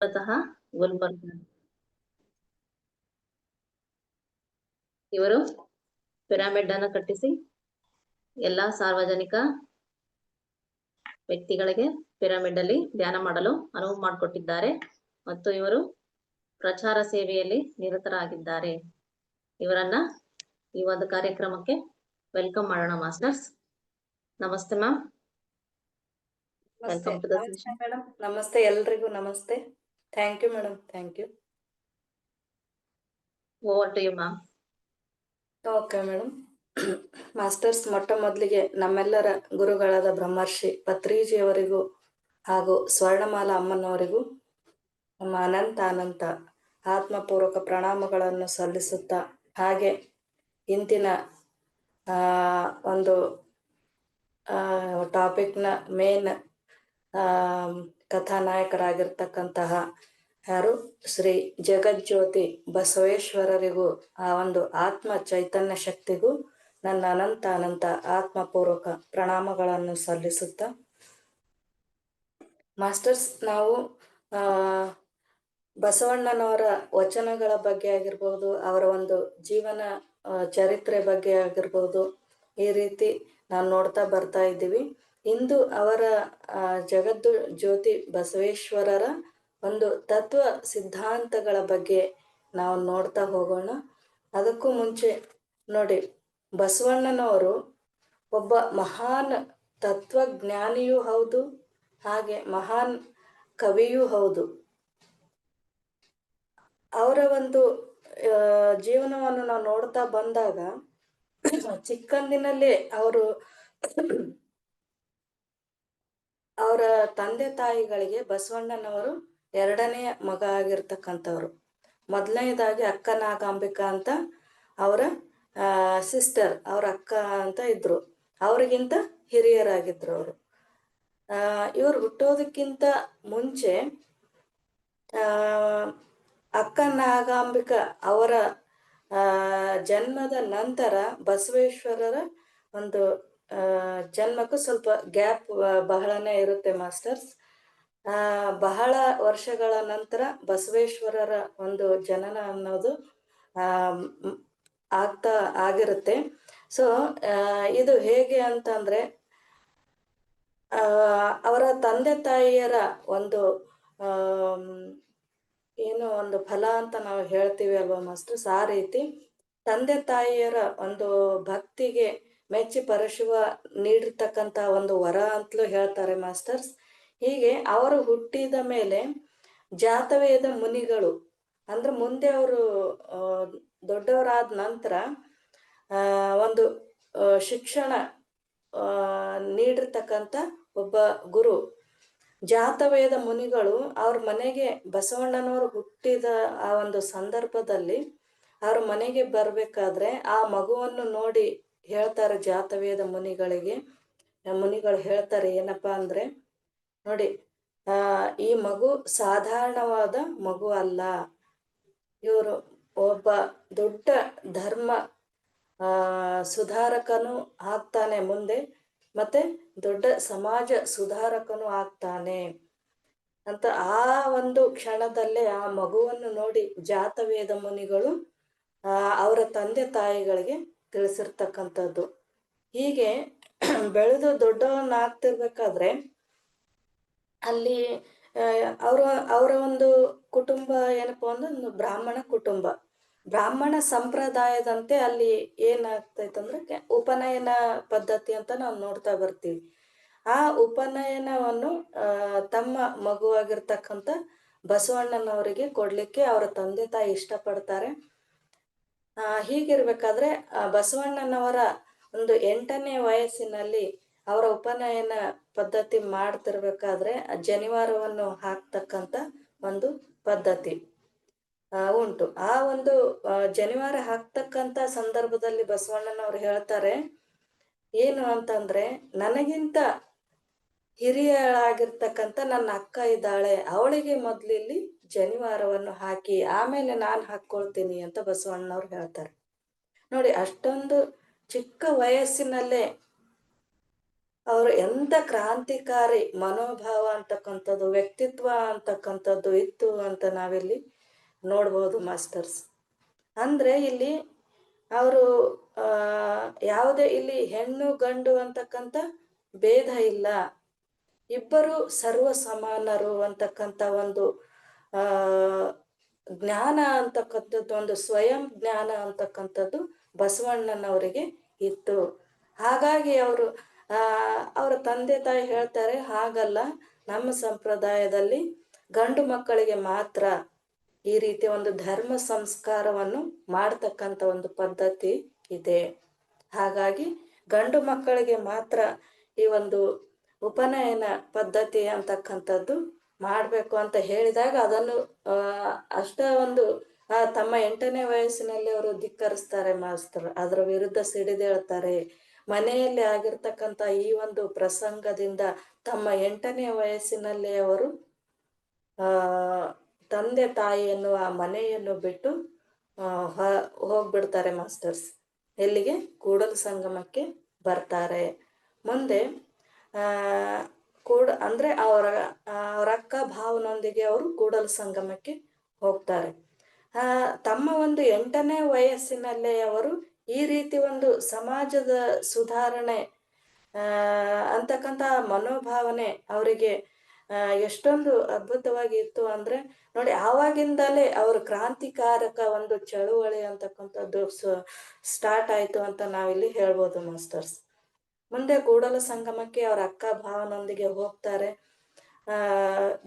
ಮೂಲತಃ ಗುಲ್ಬರ್ಗ. ಇವರು ಪಿರಮಿಡ್ ಅನ್ನು ಕಟ್ಟಿಸಿ ಎಲ್ಲಾ ಸಾರ್ವಜನಿಕ ವ್ಯಕ್ತಿಗಳಿಗೆ ಪಿರಮಿಡ್ ಅಲ್ಲಿ ಧ್ಯಾನ ಮಾಡಲು ಅನುವು ಮಾಡಿಕೊಟ್ಟಿದ್ದಾರೆ ಮತ್ತು ಇವರು ಪ್ರಚಾರ ಸೇವೆಯಲ್ಲಿ ನಿರತರಾಗಿದ್ದಾರೆ. ಇವರನ್ನ ಈ ಒಂದು ಕಾರ್ಯಕ್ರಮಕ್ಕೆ ವೆಲ್ಕಮ್ ಮಾಡೋಣ ಮಾಸ್ಟರ್ಸ್. ನಮಸ್ತೆ ma'am. Welcome to the session. Madam ನಮಸ್ತೆ, ಎಲ್ರಿಗೂ ನಮಸ್ತೆ. Thank you madam, thank you. Over to you ma'am. Okay madam. Masters, ಮೊಟ್ಟ ಮೊದಲಿಗೆ ನಮ್ಮೆಲ್ಲರ ಗುರುಗಳಾದ ಬ್ರಹ್ಮರ್ಷಿ ಪತ್ರಿಜಿಯವರಿಗೂ ಹಾಗೂ ಸ್ವರ್ಣಮಾಲಾ ಅಮ್ಮನವರಿಗೂ ನಮ್ಮ ಅನಂತ ಆತ್ಮಪೂರ್ವಕ ಪ್ರಣಾಮಗಳನ್ನು ಸಲ್ಲಿಸುತ್ತಾ, ಹಾಗೆ ಇಂದಿನ ಒಂದು ಟಾಪಿಕ್ನ ಮೇನ್ ಕಥಾನಾಯಕರಾಗಿರ್ತಕ್ಕಂತಹ ಯಾರು ಶ್ರೀ ಜಗಜ್ಯೋತಿ ಬಸವೇಶ್ವರರಿಗೂ ಆ ಒಂದು ಆತ್ಮ ಚೈತನ್ಯ ಶಕ್ತಿಗೂ ನನ್ನ ಅನಂತ ಆತ್ಮಪೂರ್ವಕ ಪ್ರಣಾಮಗಳನ್ನು ಸಲ್ಲಿಸುತ್ತಾ, ಮಾಸ್ಟರ್ಸ್, ನಾವು ಬಸವಣ್ಣನವರ ವಚನಗಳ ಬಗ್ಗೆ ಆಗಿರ್ಬೋದು, ಅವರ ಒಂದು ಜೀವನ ಚರಿತ್ರೆ ಬಗ್ಗೆ ಆಗಿರ್ಬೋದು, ಈ ರೀತಿ ನಾವು ನೋಡ್ತಾ ಬರ್ತಾ ಇದ್ದೀವಿ. ಇಂದು ಅವರ ಜಗದ್ದು ಜ್ಯೋತಿ ಬಸವೇಶ್ವರರ ಒಂದು ತತ್ವ ಸಿದ್ಧಾಂತಗಳ ಬಗ್ಗೆ ನಾವು ನೋಡ್ತಾ ಹೋಗೋಣ. ಅದಕ್ಕೂ ಮುಂಚೆ ನೋಡಿ, ಬಸವಣ್ಣನವರು ಒಬ್ಬ ಮಹಾನ್ ತತ್ವಜ್ಞಾನಿಯೂ ಹೌದು, ಹಾಗೆ ಮಹಾನ್ ಕವಿಯೂ ಹೌದು. ಅವರ ಒಂದು ಜೀವನವನ್ನು ನಾವು ನೋಡ್ತಾ ಬಂದಾಗ, ಚಿಕ್ಕಂದಿನಲ್ಲೇ ಅವರು ಅವರ ತಂದೆ ತಾಯಿಗಳಿಗೆ ಬಸವಣ್ಣನವರು ಎರಡನೆಯ ಮಗ ಆಗಿರ್ತಕ್ಕಂಥವ್ರು. ಮೊದಲನೇದಾಗಿ ಅಕ್ಕ ನಾಗಾಂಬಿಕಾ ಅಂತ ಅವರ ಸಿಸ್ಟರ್, ಅವ್ರ ಅಕ್ಕ ಅಂತ ಇದ್ರು, ಅವ್ರಿಗಿಂತ ಹಿರಿಯರಾಗಿದ್ರು ಅವರು. ಇವರು ಹುಟ್ಟೋದಕ್ಕಿಂತ ಮುಂಚೆ ಅಕ್ಕ ನಾಗಾಂಬಿಕಾ ಅವರ ಜನ್ಮದ ನಂತರ ಬಸವೇಶ್ವರರ ಒಂದು ಜನ್ಮಕ್ಕೂ ಸ್ವಲ್ಪ ಗ್ಯಾಪ್ ಬಹಳನೇ ಇರುತ್ತೆ ಮಾಸ್ಟರ್ಸ್. ಬಹಳ ವರ್ಷಗಳ ನಂತರ ಬಸವೇಶ್ವರರ ಒಂದು ಜನನ ಅನ್ನೋದು ಆಗಿರುತ್ತೆ. ಸೊ ಇದು ಹೇಗೆ ಅಂತಂದ್ರೆ, ಅವರ ತಂದೆ ತಾಯಿಯರ ಒಂದು ಏನು ಒಂದು ಫಲ ಅಂತ ನಾವು ಹೇಳ್ತೀವಿ ಅಲ್ವಾ ಮಾಸ್ಟರ್ಸ್, ಆ ರೀತಿ ತಂದೆ ತಾಯಿಯರ ಒಂದು ಭಕ್ತಿಗೆ ಮೆಚ್ಚಿ ಪರಶಿವ ನೀಡಿರ್ತಕ್ಕಂಥ ಒಂದು ವರ ಅಂತಲೂ ಹೇಳ್ತಾರೆ ಮಾಸ್ಟರ್ಸ್. ಹೀಗೆ ಅವರು ಹುಟ್ಟಿದ ಮೇಲೆ ಜಾತವೇದ ಮುನಿಗಳು, ಅಂದ್ರೆ ಮುಂದೆ ಅವರು ದೊಡ್ಡವರಾದ ನಂತರ ಒಂದು ಶಿಕ್ಷಣ ನೀಡಿರ್ತಕ್ಕಂಥ ಒಬ್ಬ ಗುರು ಜಾತವೇದ ಮುನಿಗಳು ಅವ್ರ ಮನೆಗೆ, ಬಸವಣ್ಣನವರು ಹುಟ್ಟಿದ ಆ ಒಂದು ಸಂದರ್ಭದಲ್ಲಿ ಅವ್ರ ಮನೆಗೆ ಬರ್ಬೇಕಾದ್ರೆ ಆ ಮಗುವನ್ನು ನೋಡಿ ಹೇಳ್ತಾರೆ ಜಾತವೇದ ಮುನಿಗಳು ಹೇಳ್ತಾರೆ ಏನಪ್ಪಾ ಅಂದ್ರೆ, ನೋಡಿ, ಈ ಮಗು ಸಾಧಾರಣವಾದ ಮಗು ಅಲ್ಲ, ಇವರು ಒಬ್ಬ ದೊಡ್ಡ ಧರ್ಮ ಸುಧಾರಕನು ಆಗ್ತಾನೆ ಮುಂದೆ, ಮತ್ತೆ ದೊಡ್ಡ ಸಮಾಜ ಸುಧಾರಕನು ಆಗ್ತಾನೆ ಅಂತ ಆ ಒಂದು ಕ್ಷಣದಲ್ಲೇ ಆ ಮಗುವನ್ನು ನೋಡಿ ಜಾತವೇದ ಮುನಿಗಳು ಅವರ ತಂದೆ ತಾಯಿಗಳಿಗೆ ತಿಳಿಸಿರ್ತಕ್ಕಂಥದ್ದು. ಹೀಗೆ ಬೆಳೆದು ದೊಡ್ಡವನ್ನಾಗ್ತಿರ್ಬೇಕಾದ್ರೆ ಅಲ್ಲಿ ಅವರ ಒಂದು ಕುಟುಂಬ ಏನಪ್ಪಾ ಅಂದ್ರೆ ಒಂದು ಬ್ರಾಹ್ಮಣ ಕುಟುಂಬ. ಬ್ರಾಹ್ಮಣ ಸಂಪ್ರದಾಯದಂತೆ ಅಲ್ಲಿ ಏನಾಗ್ತೈತಂದ್ರೆ ಉಪನಯನ ಪದ್ಧತಿ ಅಂತ ನಾವು ನೋಡ್ತಾ ಬರ್ತೀವಿ. ಆ ಉಪನಯನವನ್ನು ತಮ್ಮ ಮಗುವಾಗಿರ್ತಕ್ಕಂಥ ಬಸವಣ್ಣನವರಿಗೆ ಕೊಡ್ಲಿಕ್ಕೆ ಅವರ ತಂದೆ ತಾಯಿ ಇಷ್ಟಪಡ್ತಾರೆ. ಹೀಗಿರ್ಬೇಕಾದ್ರೆ ಬಸವಣ್ಣನವರ ಒಂದು 8ನೇ ವಯಸ್ಸಿನಲ್ಲಿ ಅವರ ಉಪನಯನ ಪದ್ಧತಿ ಮಾಡ್ತಿರ್ಬೇಕಾದ್ರೆ ಜನಿವಾರವನ್ನು ಹಾಕ್ತಕ್ಕಂಥ ಒಂದು ಪದ್ಧತಿ ಉಂಟು. ಆ ಒಂದು ಜನಿವಾರ ಹಾಕ್ತಕ್ಕಂಥ ಸಂದರ್ಭದಲ್ಲಿ ಬಸವಣ್ಣನವ್ರು ಹೇಳ್ತಾರೆ ಏನು ಅಂತಂದ್ರೆ, ನನಗಿಂತ ಹಿರಿಯಳಾಗಿರ್ತಕ್ಕಂಥ ನನ್ನ ಅಕ್ಕ ಇದ್ದಾಳೆ, ಅವಳಿಗೆ ಮೊದ್ಲಿಲ್ಲಿ ಜನಿವಾರವನ್ನು ಹಾಕಿ ಆಮೇಲೆ ನಾನು ಹಾಕ್ಕೊಳ್ತೀನಿ ಅಂತ ಬಸವಣ್ಣವ್ರು ಹೇಳ್ತಾರೆ. ನೋಡಿ, ಅಷ್ಟೊಂದು ಚಿಕ್ಕ ವಯಸ್ಸಿನಲ್ಲೇ ಅವರು ಎಂತ ಕ್ರಾಂತಿಕಾರಿ ಮನೋಭಾವ ಅಂತಕ್ಕಂಥದ್ದು, ವ್ಯಕ್ತಿತ್ವ ಅಂತಕ್ಕಂಥದ್ದು ಇತ್ತು ಅಂತ ನಾವಿಲ್ಲಿ ನೋಡ್ಬೋದು ಮಾಸ್ಟರ್ಸ್. ಅಂದ್ರೆ ಇಲ್ಲಿ ಅವರು ಯಾವುದೇ ಇಲ್ಲಿ ಹೆಣ್ಣು ಗಂಡು ಅಂತಕ್ಕಂಥ ಭೇದ ಇಲ್ಲ, ಇಬ್ಬರು ಸರ್ವ ಸಮಾನರು ಅಂತಕ್ಕಂಥ ಒಂದು ಆ ಜ್ಞಾನ ಅಂತಕ್ಕಂಥದ್ದು, ಒಂದು ಸ್ವಯಂ ಜ್ಞಾನ ಅಂತಕ್ಕಂಥದ್ದು ಬಸವಣ್ಣನವರಿಗೆ ಇತ್ತು. ಹಾಗಾಗಿ ಅವರು ಅವರ ತಂದೆ ತಾಯಿ ಹೇಳ್ತಾರೆ, ಹಾಗಲ್ಲ, ನಮ್ಮ ಸಂಪ್ರದಾಯದಲ್ಲಿ ಗಂಡು ಮಕ್ಕಳಿಗೆ ಮಾತ್ರ ಈ ರೀತಿಯ ಒಂದು ಧರ್ಮ ಸಂಸ್ಕಾರವನ್ನು ಮಾಡ್ತಕ್ಕಂಥ ಒಂದು ಪದ್ಧತಿ ಇದೆ. ಹಾಗಾಗಿ ಗಂಡು ಮಕ್ಕಳಿಗೆ ಮಾತ್ರ ಈ ಒಂದು ಉಪನಯನ ಪದ್ಧತಿ ಅಂತಕ್ಕಂಥದ್ದು ಮಾಡಬೇಕು ಅಂತ ಹೇಳಿದಾಗ ಅದನ್ನು ಅಷ್ಟ ಒಂದು ತಮ್ಮ 8ನೇ ವಯಸ್ಸಿನಲ್ಲಿ ಅವರು ಧಿಕ್ಕರಿಸ್ತಾರೆ ಮಾಸ್ತರ್. ಅದರ ವಿರುದ್ಧ ಸಿಡಿದೇಳ್ತಾರೆ. ಮನೆಯಲ್ಲಿ ಆಗಿರ್ತಕ್ಕಂಥ ಈ ಒಂದು ಪ್ರಸಂಗದಿಂದ ತಮ್ಮ 8ನೇ ವಯಸ್ಸಿನಲ್ಲಿ ಅವರು ತಂದೆ ತಾಯಿಯನ್ನು, ಆ ಮನೆಯನ್ನು ಬಿಟ್ಟು ಹೋಗ್ಬಿಡ್ತಾರೆ ಮಾಸ್ಟರ್ಸ್. ಎಲ್ಲಿಗೆ? ಕೂಡಲ ಸಂಗಮಕ್ಕೆ ಬರ್ತಾರೆ. ಮುಂದೆ ಅಂದ್ರೆ ಅವರ ಅಕ್ಕ ಭಾವನೊಂದಿಗೆ ಅವರು ಕೂಡಲ ಸಂಗಮಕ್ಕೆ ಹೋಗ್ತಾರೆ. ತಮ್ಮ ಒಂದು 8ನೇ ವಯಸ್ಸಿನಲ್ಲೇ ಅವರು ಈ ರೀತಿ ಒಂದು ಸಮಾಜದ ಸುಧಾರಣೆ ಅಂತಕ್ಕಂಥ ಮನೋಭಾವನೆ ಅವರಿಗೆ ಎಷ್ಟೊಂದು ಅದ್ಭುತವಾಗಿ ಇತ್ತು ಅಂದ್ರೆ ನೋಡಿ, ಆವಾಗಿಂದಲೇ ಅವರು ಕ್ರಾಂತಿಕಾರಕ ಒಂದು ಚಳುವಳಿ ಅಂತಕ್ಕಂಥದ್ದು ಸ್ಟಾರ್ಟ್ ಆಯ್ತು ಅಂತ ನಾವಿಲ್ಲಿ ಹೇಳ್ಬೋದು ಮಾಸ್ಟರ್ಸ್. ಮುಂದೆ ಕೂಡಲ ಸಂಗಮಕ್ಕೆ ಅವರ ಅಕ್ಕ ಭಾವನೊಂದಿಗೆ ಹೋಗ್ತಾರೆ.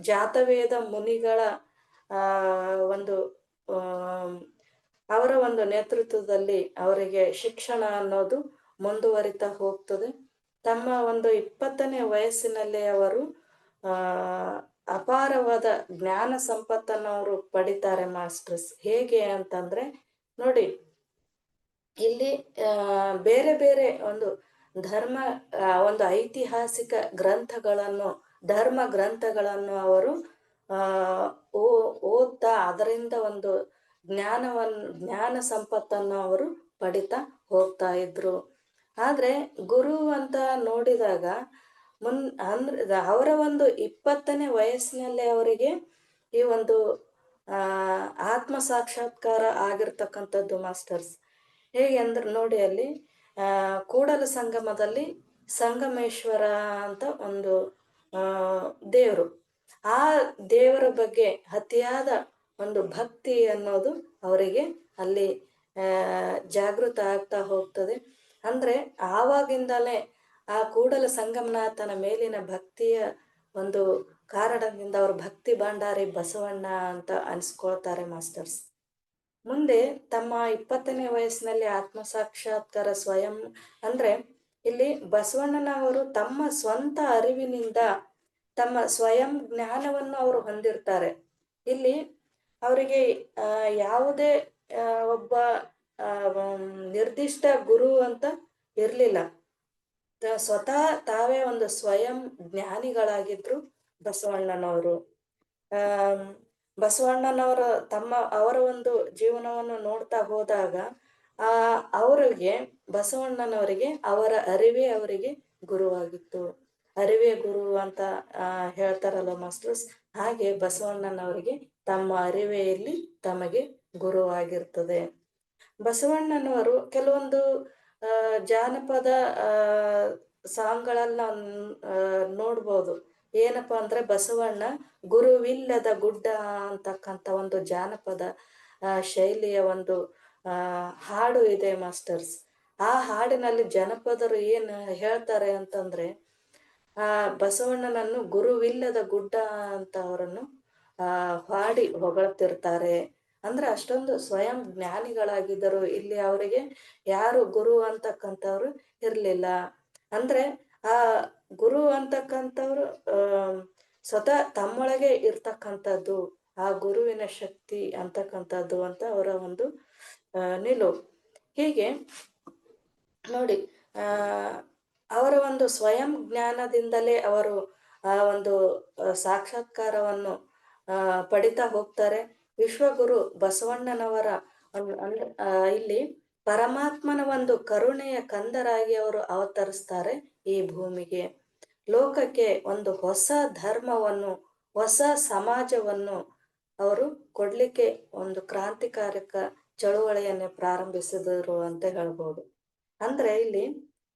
ಜಾತವೇದ ಮುನಿಗಳ ಒಂದು ಅವರ ಒಂದು ನೇತೃತ್ವದಲ್ಲಿ ಅವರಿಗೆ ಶಿಕ್ಷಣ ಅನ್ನೋದು ಮುಂದುವರಿತಾ ಹೋಗ್ತದೆ. ತಮ್ಮ ಒಂದು 20ನೇ ವಯಸ್ಸಿನಲ್ಲಿ ಅವರು ಅಪಾರವಾದ ಜ್ಞಾನ ಸಂಪತ್ತನ್ನು ಅವರು ಪಡಿತಾರೆ ಮಾಸ್ಟರ್ಸ್. ಹೇಗೆ ಅಂತಂದ್ರೆ ನೋಡಿ, ಇಲ್ಲಿ ಬೇರೆ ಬೇರೆ ಒಂದು ಧರ್ಮ ಒಂದು ಐತಿಹಾಸಿಕ ಗ್ರಂಥಗಳನ್ನು, ಧರ್ಮ ಗ್ರಂಥಗಳನ್ನು ಅವರು ಓದ್ತಾ ಅದರಿಂದ ಒಂದು ಜ್ಞಾನ ಸಂಪತ್ತನ್ನು ಅವರು ಪಡಿತಾ ಹೋಗ್ತಾ ಇದ್ರು. ಆದ್ರೆ ಗುರು ಅಂತ ನೋಡಿದಾಗ ಅಂದ್ರೆ ಅವರ ಒಂದು 20ನೇ ವಯಸ್ಸಿನಲ್ಲೇ ಅವರಿಗೆ ಈ ಒಂದು ಆತ್ಮ ಸಾಕ್ಷಾತ್ಕಾರ ಆಗಿರ್ತಕ್ಕಂಥದ್ದು ಮಾಸ್ಟರ್ಸ್. ಹೇಗೆ ಅಂದ್ರೆ ನೋಡಿ, ಅಲ್ಲಿ ಕೂಡಲ ಸಂಗಮದಲ್ಲಿ ಸಂಗಮೇಶ್ವರ ಅಂತ ಒಂದು ದೇವರು, ಆ ದೇವರ ಬಗ್ಗೆ ಅತಿಯಾದ ಒಂದು ಭಕ್ತಿ ಅನ್ನೋದು ಅವರಿಗೆ ಅಲ್ಲಿ ಜಾಗೃತ ಆಗ್ತಾ ಹೋಗ್ತದೆ. ಅಂದ್ರೆ ಆವಾಗಿಂದಲೇ ಆ ಕೂಡಲ ಸಂಗಮನಾಥನ ಮೇಲಿನ ಭಕ್ತಿಯ ಒಂದು ಕಾರಣದಿಂದ ಅವರು ಭಕ್ತಿ ಭಂಡಾರಿ ಬಸವಣ್ಣ ಅಂತ ಅನ್ಸ್ಕೊಳ್ತಾರೆ ಮಾಸ್ಟರ್ಸ್. ಮುಂದೆ ತಮ್ಮ 20ನೇ ವಯಸ್ಸಿನಲ್ಲಿ ಆತ್ಮ ಸಾಕ್ಷಾತ್ಕಾರ ಸ್ವಯಂ ಅಂದ್ರೆ ಇಲ್ಲಿ ಬಸವಣ್ಣನವರು ತಮ್ಮ ಸ್ವಂತ ಅರಿವಿನಿಂದ ತಮ್ಮ ಸ್ವಯಂ ಜ್ಞಾನವನ್ನು ಅವರು ಹೊಂದಿರ್ತಾರೆ. ಇಲ್ಲಿ ಅವರಿಗೆ ಯಾವುದೇ ಒಬ್ಬ ನಿರ್ದಿಷ್ಟ ಗುರು ಅಂತ ಇರ್ಲಿಲ್ಲ. ಸ್ವತಃ ತಾವೇ ಒಂದು ಸ್ವಯಂ ಜ್ಞಾನಿಗಳಾಗಿದ್ರು ಬಸವಣ್ಣನವರು. ಬಸವಣ್ಣನವರ ಅವರ ಒಂದು ಜೀವನವನ್ನು ನೋಡ್ತಾ ಹೋದಾಗ ಬಸವಣ್ಣನವರಿಗೆ ಅವರ ಅರಿವೇ ಅವರಿಗೆ ಗುರುವಾಗಿತ್ತು. ಅರಿವೇ ಗುರು ಅಂತ ಹೇಳ್ತಾರಲ್ಲ ಮಾಸ್ಟರ್ಸ್, ಹಾಗೆ ಬಸವಣ್ಣನವರಿಗೆ ತಮ್ಮ ಅರಿವೆಯಲ್ಲಿ ತಮಗೆ ಗುರುವಾಗಿರ್ತದೆ. ಬಸವಣ್ಣನವರು ಕೆಲವೊಂದು ಜಾನಪದ ಸಾಂಗ್ಗಳನ್ನ ನೋಡ್ಬೋದು. ಏನಪ್ಪಾ ಅಂದ್ರೆ, ಬಸವಣ್ಣ ಗುರುವಿಲ್ಲದ ಗುಡ್ಡ ಅಂತಕ್ಕಂಥ ಒಂದು ಜಾನಪದ ಶೈಲಿಯ ಒಂದು ಹಾಡು ಇದೆ ಮಾಸ್ಟರ್ಸ್. ಆ ಹಾಡಿನಲ್ಲಿ ಜನಪದರು ಏನ್ ಹೇಳ್ತಾರೆ ಅಂತಂದ್ರೆ, ಬಸವಣ್ಣನನ್ನು ಗುರುವಿಲ್ಲದ ಗುಡ್ಡ ಅಂತ ಅವರನ್ನು ಹಾಡಿ ಹೊಗಳ್ತಿರ್ತಾರೆ. ಅಂದ್ರೆ ಅಷ್ಟೊಂದು ಸ್ವಯಂ ಜ್ಞಾನಿಗಳಾಗಿದ್ದರು. ಇಲ್ಲಿ ಅವರಿಗೆ ಯಾರು ಗುರು ಅಂತಕ್ಕಂಥವ್ರು ಇರ್ಲಿಲ್ಲ. ಅಂದ್ರೆ ಆ ಗುರು ಅಂತಕ್ಕಂಥವ್ರು ಸ್ವತಃ ತಮ್ಮೊಳಗೆ ಇರ್ತಕ್ಕಂಥದ್ದು, ಆ ಗುರುವಿನ ಶಕ್ತಿ ಅಂತಕ್ಕಂಥದ್ದು ಅಂತ ಅವರ ಒಂದು ನಿಲುವು. ಹೀಗೆ ನೋಡಿ, ಅವರ ಒಂದು ಸ್ವಯಂ ಜ್ಞಾನದಿಂದಲೇ ಅವರು ಆ ಒಂದು ಸಾಕ್ಷಾತ್ಕಾರವನ್ನು ಪಡಿತಾ ಹೋಗ್ತಾರೆ. ವಿಶ್ವಗುರು ಬಸವಣ್ಣನವರ ಇಲ್ಲಿ ಪರಮಾತ್ಮನ ಒಂದು ಕರುಣೆಯ ಕಂದರಾಗಿ ಅವರು ಅವತರಿಸ್ತಾರೆ ಈ ಭೂಮಿಗೆ. ಲೋಕಕ್ಕೆ ಒಂದು ಹೊಸ ಧರ್ಮವನ್ನು, ಹೊಸ ಸಮಾಜವನ್ನು ಅವರು ಕೊಡ್ಲಿಕ್ಕೆ ಒಂದು ಕ್ರಾಂತಿಕಾರಕ ಚಳುವಳಿಯನ್ನೇ ಪ್ರಾರಂಭಿಸಿದರು ಅಂತ ಹೇಳ್ಬೋದು. ಅಂದ್ರೆ ಇಲ್ಲಿ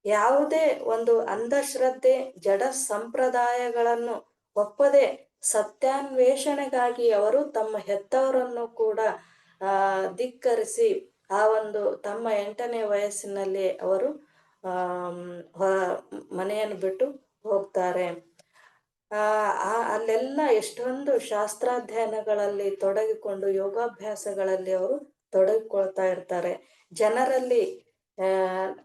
ಯಾವುದೇ ಒಂದು ಅಂಧಶ್ರದ್ಧೆ, ಜಡ ಸಂಪ್ರದಾಯಗಳನ್ನು ಒಪ್ಪದೆ ಸತ್ಯಾನ್ವೇಷಣೆಗಾಗಿ ಅವರು ತಮ್ಮ ಹೆತ್ತವರನ್ನು ಕೂಡ ಧಿಕ್ಕರಿಸಿ ಆ ಒಂದು ತಮ್ಮ 8ನೇ ವಯಸ್ಸಿನಲ್ಲಿ ಅವರು ಮನೆಯನ್ನು ಬಿಟ್ಟು ಹೋಗ್ತಾರೆ. ಅಲ್ಲೆಲ್ಲ ಎಷ್ಟೊಂದು ಶಾಸ್ತ್ರಾಧ್ಯಯನಗಳಲ್ಲಿ ತೊಡಗಿಕೊಂಡು ಯೋಗಾಭ್ಯಾಸಗಳಲ್ಲಿ ಅವರು ತೊಡಗಿಕೊಳ್ತಾ ಇರ್ತಾರೆ. ಜನರಲ್ಲಿ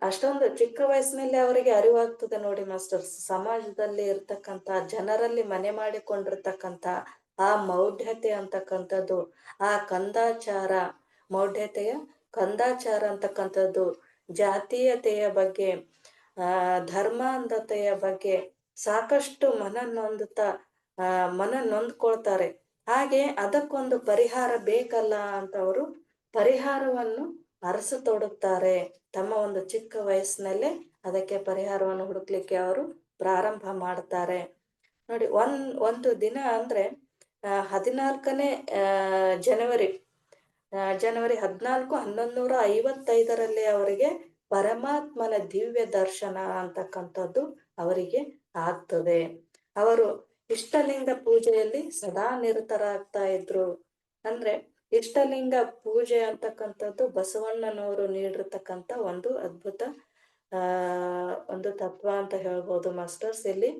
ಅಷ್ಟೊಂದು ಚಿಕ್ಕ ವಯಸ್ಸಿನಲ್ಲಿ ಅವರಿಗೆ ಅರಿವಾಗ್ತದೆ ನೋಡಿ ಮಾಸ್ಟರ್ಸ್. ಸಮಾಜದಲ್ಲಿ ಇರ್ತಕ್ಕಂಥ ಜನರಲ್ಲಿ ಮನೆ ಮಾಡಿಕೊಂಡಿರ್ತಕ್ಕಂಥ ಆ ಮೌಢ್ಯತೆ ಅಂತಕ್ಕಂಥದ್ದು, ಆ ಕಂದಾಚಾರ, ಮೌಢ್ಯತೆಯ ಕಂದಾಚಾರ ಅಂತಕ್ಕಂಥದ್ದು, ಜಾತೀಯತೆಯ ಬಗ್ಗೆ, ಧರ್ಮಾಂಧತೆಯ ಬಗ್ಗೆ ಸಾಕಷ್ಟು ಮನ ನೊಂದ್ಕೊಳ್ತಾರೆ. ಹಾಗೆ ಅದಕ್ಕೊಂದು ಪರಿಹಾರ ಬೇಕಲ್ಲ ಅಂತ ಅವರು ಪರಿಹಾರವನ್ನು ಅರಸತೊಡುತ್ತಾರೆ. ತಮ್ಮ ಒಂದು ಚಿಕ್ಕ ವಯಸ್ಸಿನಲ್ಲೇ ಅದಕ್ಕೆ ಪರಿಹಾರವನ್ನು ಹುಡುಕ್ಲಿಕ್ಕೆ ಅವರು ಪ್ರಾರಂಭ ಮಾಡ್ತಾರೆ. ನೋಡಿ, ಒಂದು ದಿನ ಅಂದ್ರೆ 14ನೇ ಜನವರಿ 14, 1155 ಅವರಿಗೆ ಪರಮಾತ್ಮನ ದಿವ್ಯ ದರ್ಶನ ಅಂತಕ್ಕಂಥದ್ದು ಅವರಿಗೆ ಆಗ್ತದೆ. ಅವರು ಇಷ್ಟಲಿಂಗ ಪೂಜೆಯಲ್ಲಿ ಸದಾ ನಿರತರಾಗ್ತಾ ಇದ್ರು. ಅಂದ್ರೆ ಇಷ್ಟಲಿಂಗ ಪೂಜೆ ಅಂತಕ್ಕಂಥದ್ದು ಬಸವಣ್ಣನವರು ನೀಡಿರ್ತಕ್ಕಂಥ ಒಂದು ಅದ್ಭುತ ಒಂದು ತತ್ವ ಅಂತ ಹೇಳ್ಬೋದು ಮಾಸ್ಟರ್ಸ್. ಇಲ್ಲಿ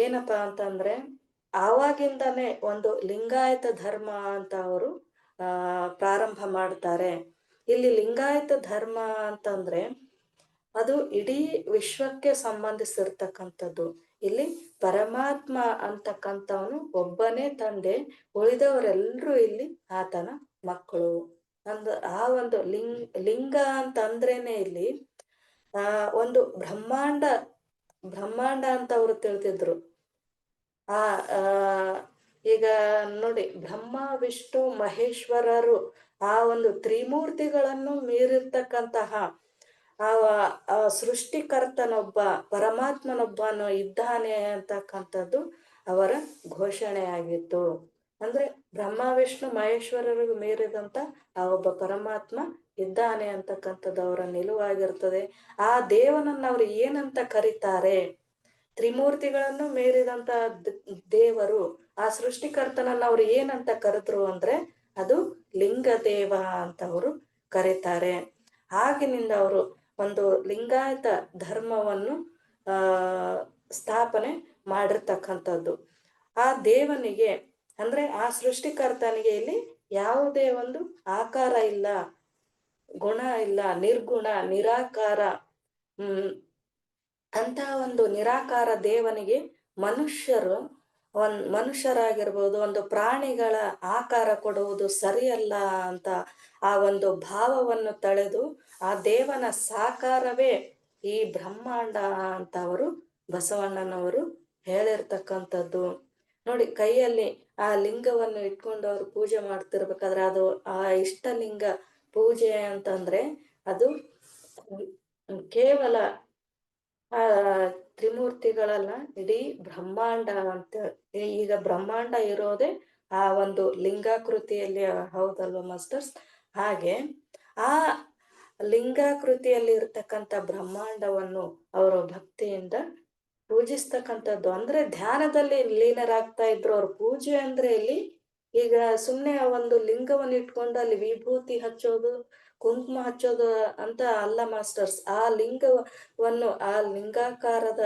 ಏನಪ್ಪಾ ಅಂತಂದ್ರೆ ಆವಾಗಿಂದಾನೇ ಒಂದು ಲಿಂಗಾಯತ ಧರ್ಮ ಅಂತ ಅವರು ಪ್ರಾರಂಭ ಮಾಡ್ತಾರೆ. ಇಲ್ಲಿ ಲಿಂಗಾಯತ ಧರ್ಮ ಅಂತಂದ್ರೆ ಅದು ಇಡೀ ವಿಶ್ವಕ್ಕೆ ಸಂಬಂಧಿಸಿರ್ತಕ್ಕಂಥದ್ದು. ಇಲ್ಲಿ ಪರಮಾತ್ಮ ಅಂತಕ್ಕಂಥವನು ಒಬ್ಬನೇ ತಂದೆ, ಉಳಿದವರೆಲ್ಲರೂ ಇಲ್ಲಿ ಆತನ ಮಕ್ಕಳು. ಆ ಒಂದು ಲಿಂಗ ಅಂತಂದ್ರೇನೆ ಇಲ್ಲಿ ಒಂದು ಬ್ರಹ್ಮಾಂಡ ಅಂತ ಅವರು ತಿಳಿದಿದ್ರು. ಈಗ ನೋಡಿ, ಬ್ರಹ್ಮ ವಿಷ್ಣು ಮಹೇಶ್ವರರು ಆ ಒಂದು ತ್ರಿಮೂರ್ತಿಗಳನ್ನು ಮೀರಿರ್ತಕ್ಕಂತಹ ಆ ಸೃಷ್ಟಿಕರ್ತನೊಬ್ಬ ಪರಮಾತ್ಮನೊಬ್ಬನು ಇದ್ದಾನೆ ಅಂತಕ್ಕಂಥದ್ದು ಅವರ ಘೋಷಣೆ ಆಗಿತ್ತು. ಅಂದ್ರೆ ಬ್ರಹ್ಮ ವಿಷ್ಣು ಮಹೇಶ್ವರರಿಗೂ ಮೀರಿದಂತ ಆ ಒಬ್ಬ ಪರಮಾತ್ಮ ಇದ್ದಾನೆ ಅಂತಕ್ಕಂಥದ್ದು ಅವರ ನಿಲುವಾಗಿರ್ತದೆ. ಆ ದೇವನನ್ನ ಅವ್ರು ಏನಂತ ಕರೀತಾರೆ? ತ್ರಿಮೂರ್ತಿಗಳನ್ನು ಮೀರಿದಂತ ದೇವರು, ಆ ಸೃಷ್ಟಿಕರ್ತನನ್ನ ಅವ್ರು ಏನಂತ ಕರೆದ್ರು ಅಂದ್ರೆ ಅದು ಲಿಂಗದೇವ ಅಂತ ಅವರು ಕರೀತಾರೆ. ಆಗಿನಿಂದ ಅವರು ಒಂದು ಲಿಂಗಾಯತ ಧರ್ಮವನ್ನು ಸ್ಥಾಪನೆ ಮಾಡಿರ್ತಕ್ಕಂಥದ್ದು. ಆ ದೇವನಿಗೆ ಅಂದ್ರೆ ಆ ಸೃಷ್ಟಿಕರ್ತನಿಗೆ ಇಲ್ಲಿ ಯಾವುದೇ ಒಂದು ಆಕಾರ ಇಲ್ಲ, ಗುಣ ಇಲ್ಲ, ನಿರ್ಗುಣ ನಿರಾಕಾರ. ಅಂತ ಒಂದು ನಿರಾಕಾರ ದೇವನಿಗೆ ಮನುಷ್ಯರಾಗಿರ್ಬೋದು, ಒಂದು ಪ್ರಾಣಿಗಳ ಆಕಾರ ಕೊಡುವುದು ಸರಿಯಲ್ಲ ಅಂತ ಆ ಒಂದು ಭಾವವನ್ನು ತಳೆದು ಆ ದೇವನ ಸಾಕಾರವೇ ಈ ಬ್ರಹ್ಮಾಂಡ ಅಂತ ಅವರು ಬಸವಣ್ಣನವರು ಹೇಳಿರ್ತಕ್ಕಂಥದ್ದು. ನೋಡಿ, ಕೈಯಲ್ಲಿ ಆ ಲಿಂಗವನ್ನು ಇಟ್ಕೊಂಡು ಅವರು ಪೂಜೆ ಮಾಡ್ತಿರ್ಬೇಕಾದ್ರೆ ಅದು ಆ ಇಷ್ಟಲಿಂಗ ಪೂಜೆ ಅಂತಂದ್ರೆ ಅದು ಕೇವಲ ತ್ರಿಮೂರ್ತಿಗಳಲ್ಲ, ಇಡೀ ಬ್ರಹ್ಮಾಂಡ ಅಂತ. ಈಗ ಬ್ರಹ್ಮಾಂಡ ಇರೋದೇ ಆ ಒಂದು ಲಿಂಗಾಕೃತಿಯಲ್ಲಿ, ಹೌದಲ್ವ ಮಾಸ್ಟರ್ಸ್? ಹಾಗೆ ಆ ಲಿಂಗಾಕೃತಿಯಲ್ಲಿ ಇರ್ತಕ್ಕಂಥ ಬ್ರಹ್ಮಾಂಡವನ್ನು ಅವರು ಭಕ್ತಿಯಿಂದ ಪೂಜಿಸ್ತಕ್ಕಂಥದ್ದು. ಅಂದ್ರೆ ಧ್ಯಾನದಲ್ಲಿ ಲೀನರಾಗ್ತಾ ಇದ್ರು. ಅವ್ರ ಪೂಜೆ ಅಂದ್ರೆ ಇಲ್ಲಿ ಈಗ ಸುಮ್ನೆ ಒಂದು ಲಿಂಗವನ್ನು ಇಟ್ಕೊಂಡು ಅಲ್ಲಿ ವಿಭೂತಿ ಹಚ್ಚೋದು, ಕುಂಕುಮ ಹಚ್ಚೋದು ಅಂತ ಅಲ್ಲ ಮಾಸ್ಟರ್ಸ್. ಆ ಲಿಂಗವನ್ನು, ಆ ಲಿಂಗಾಕಾರದ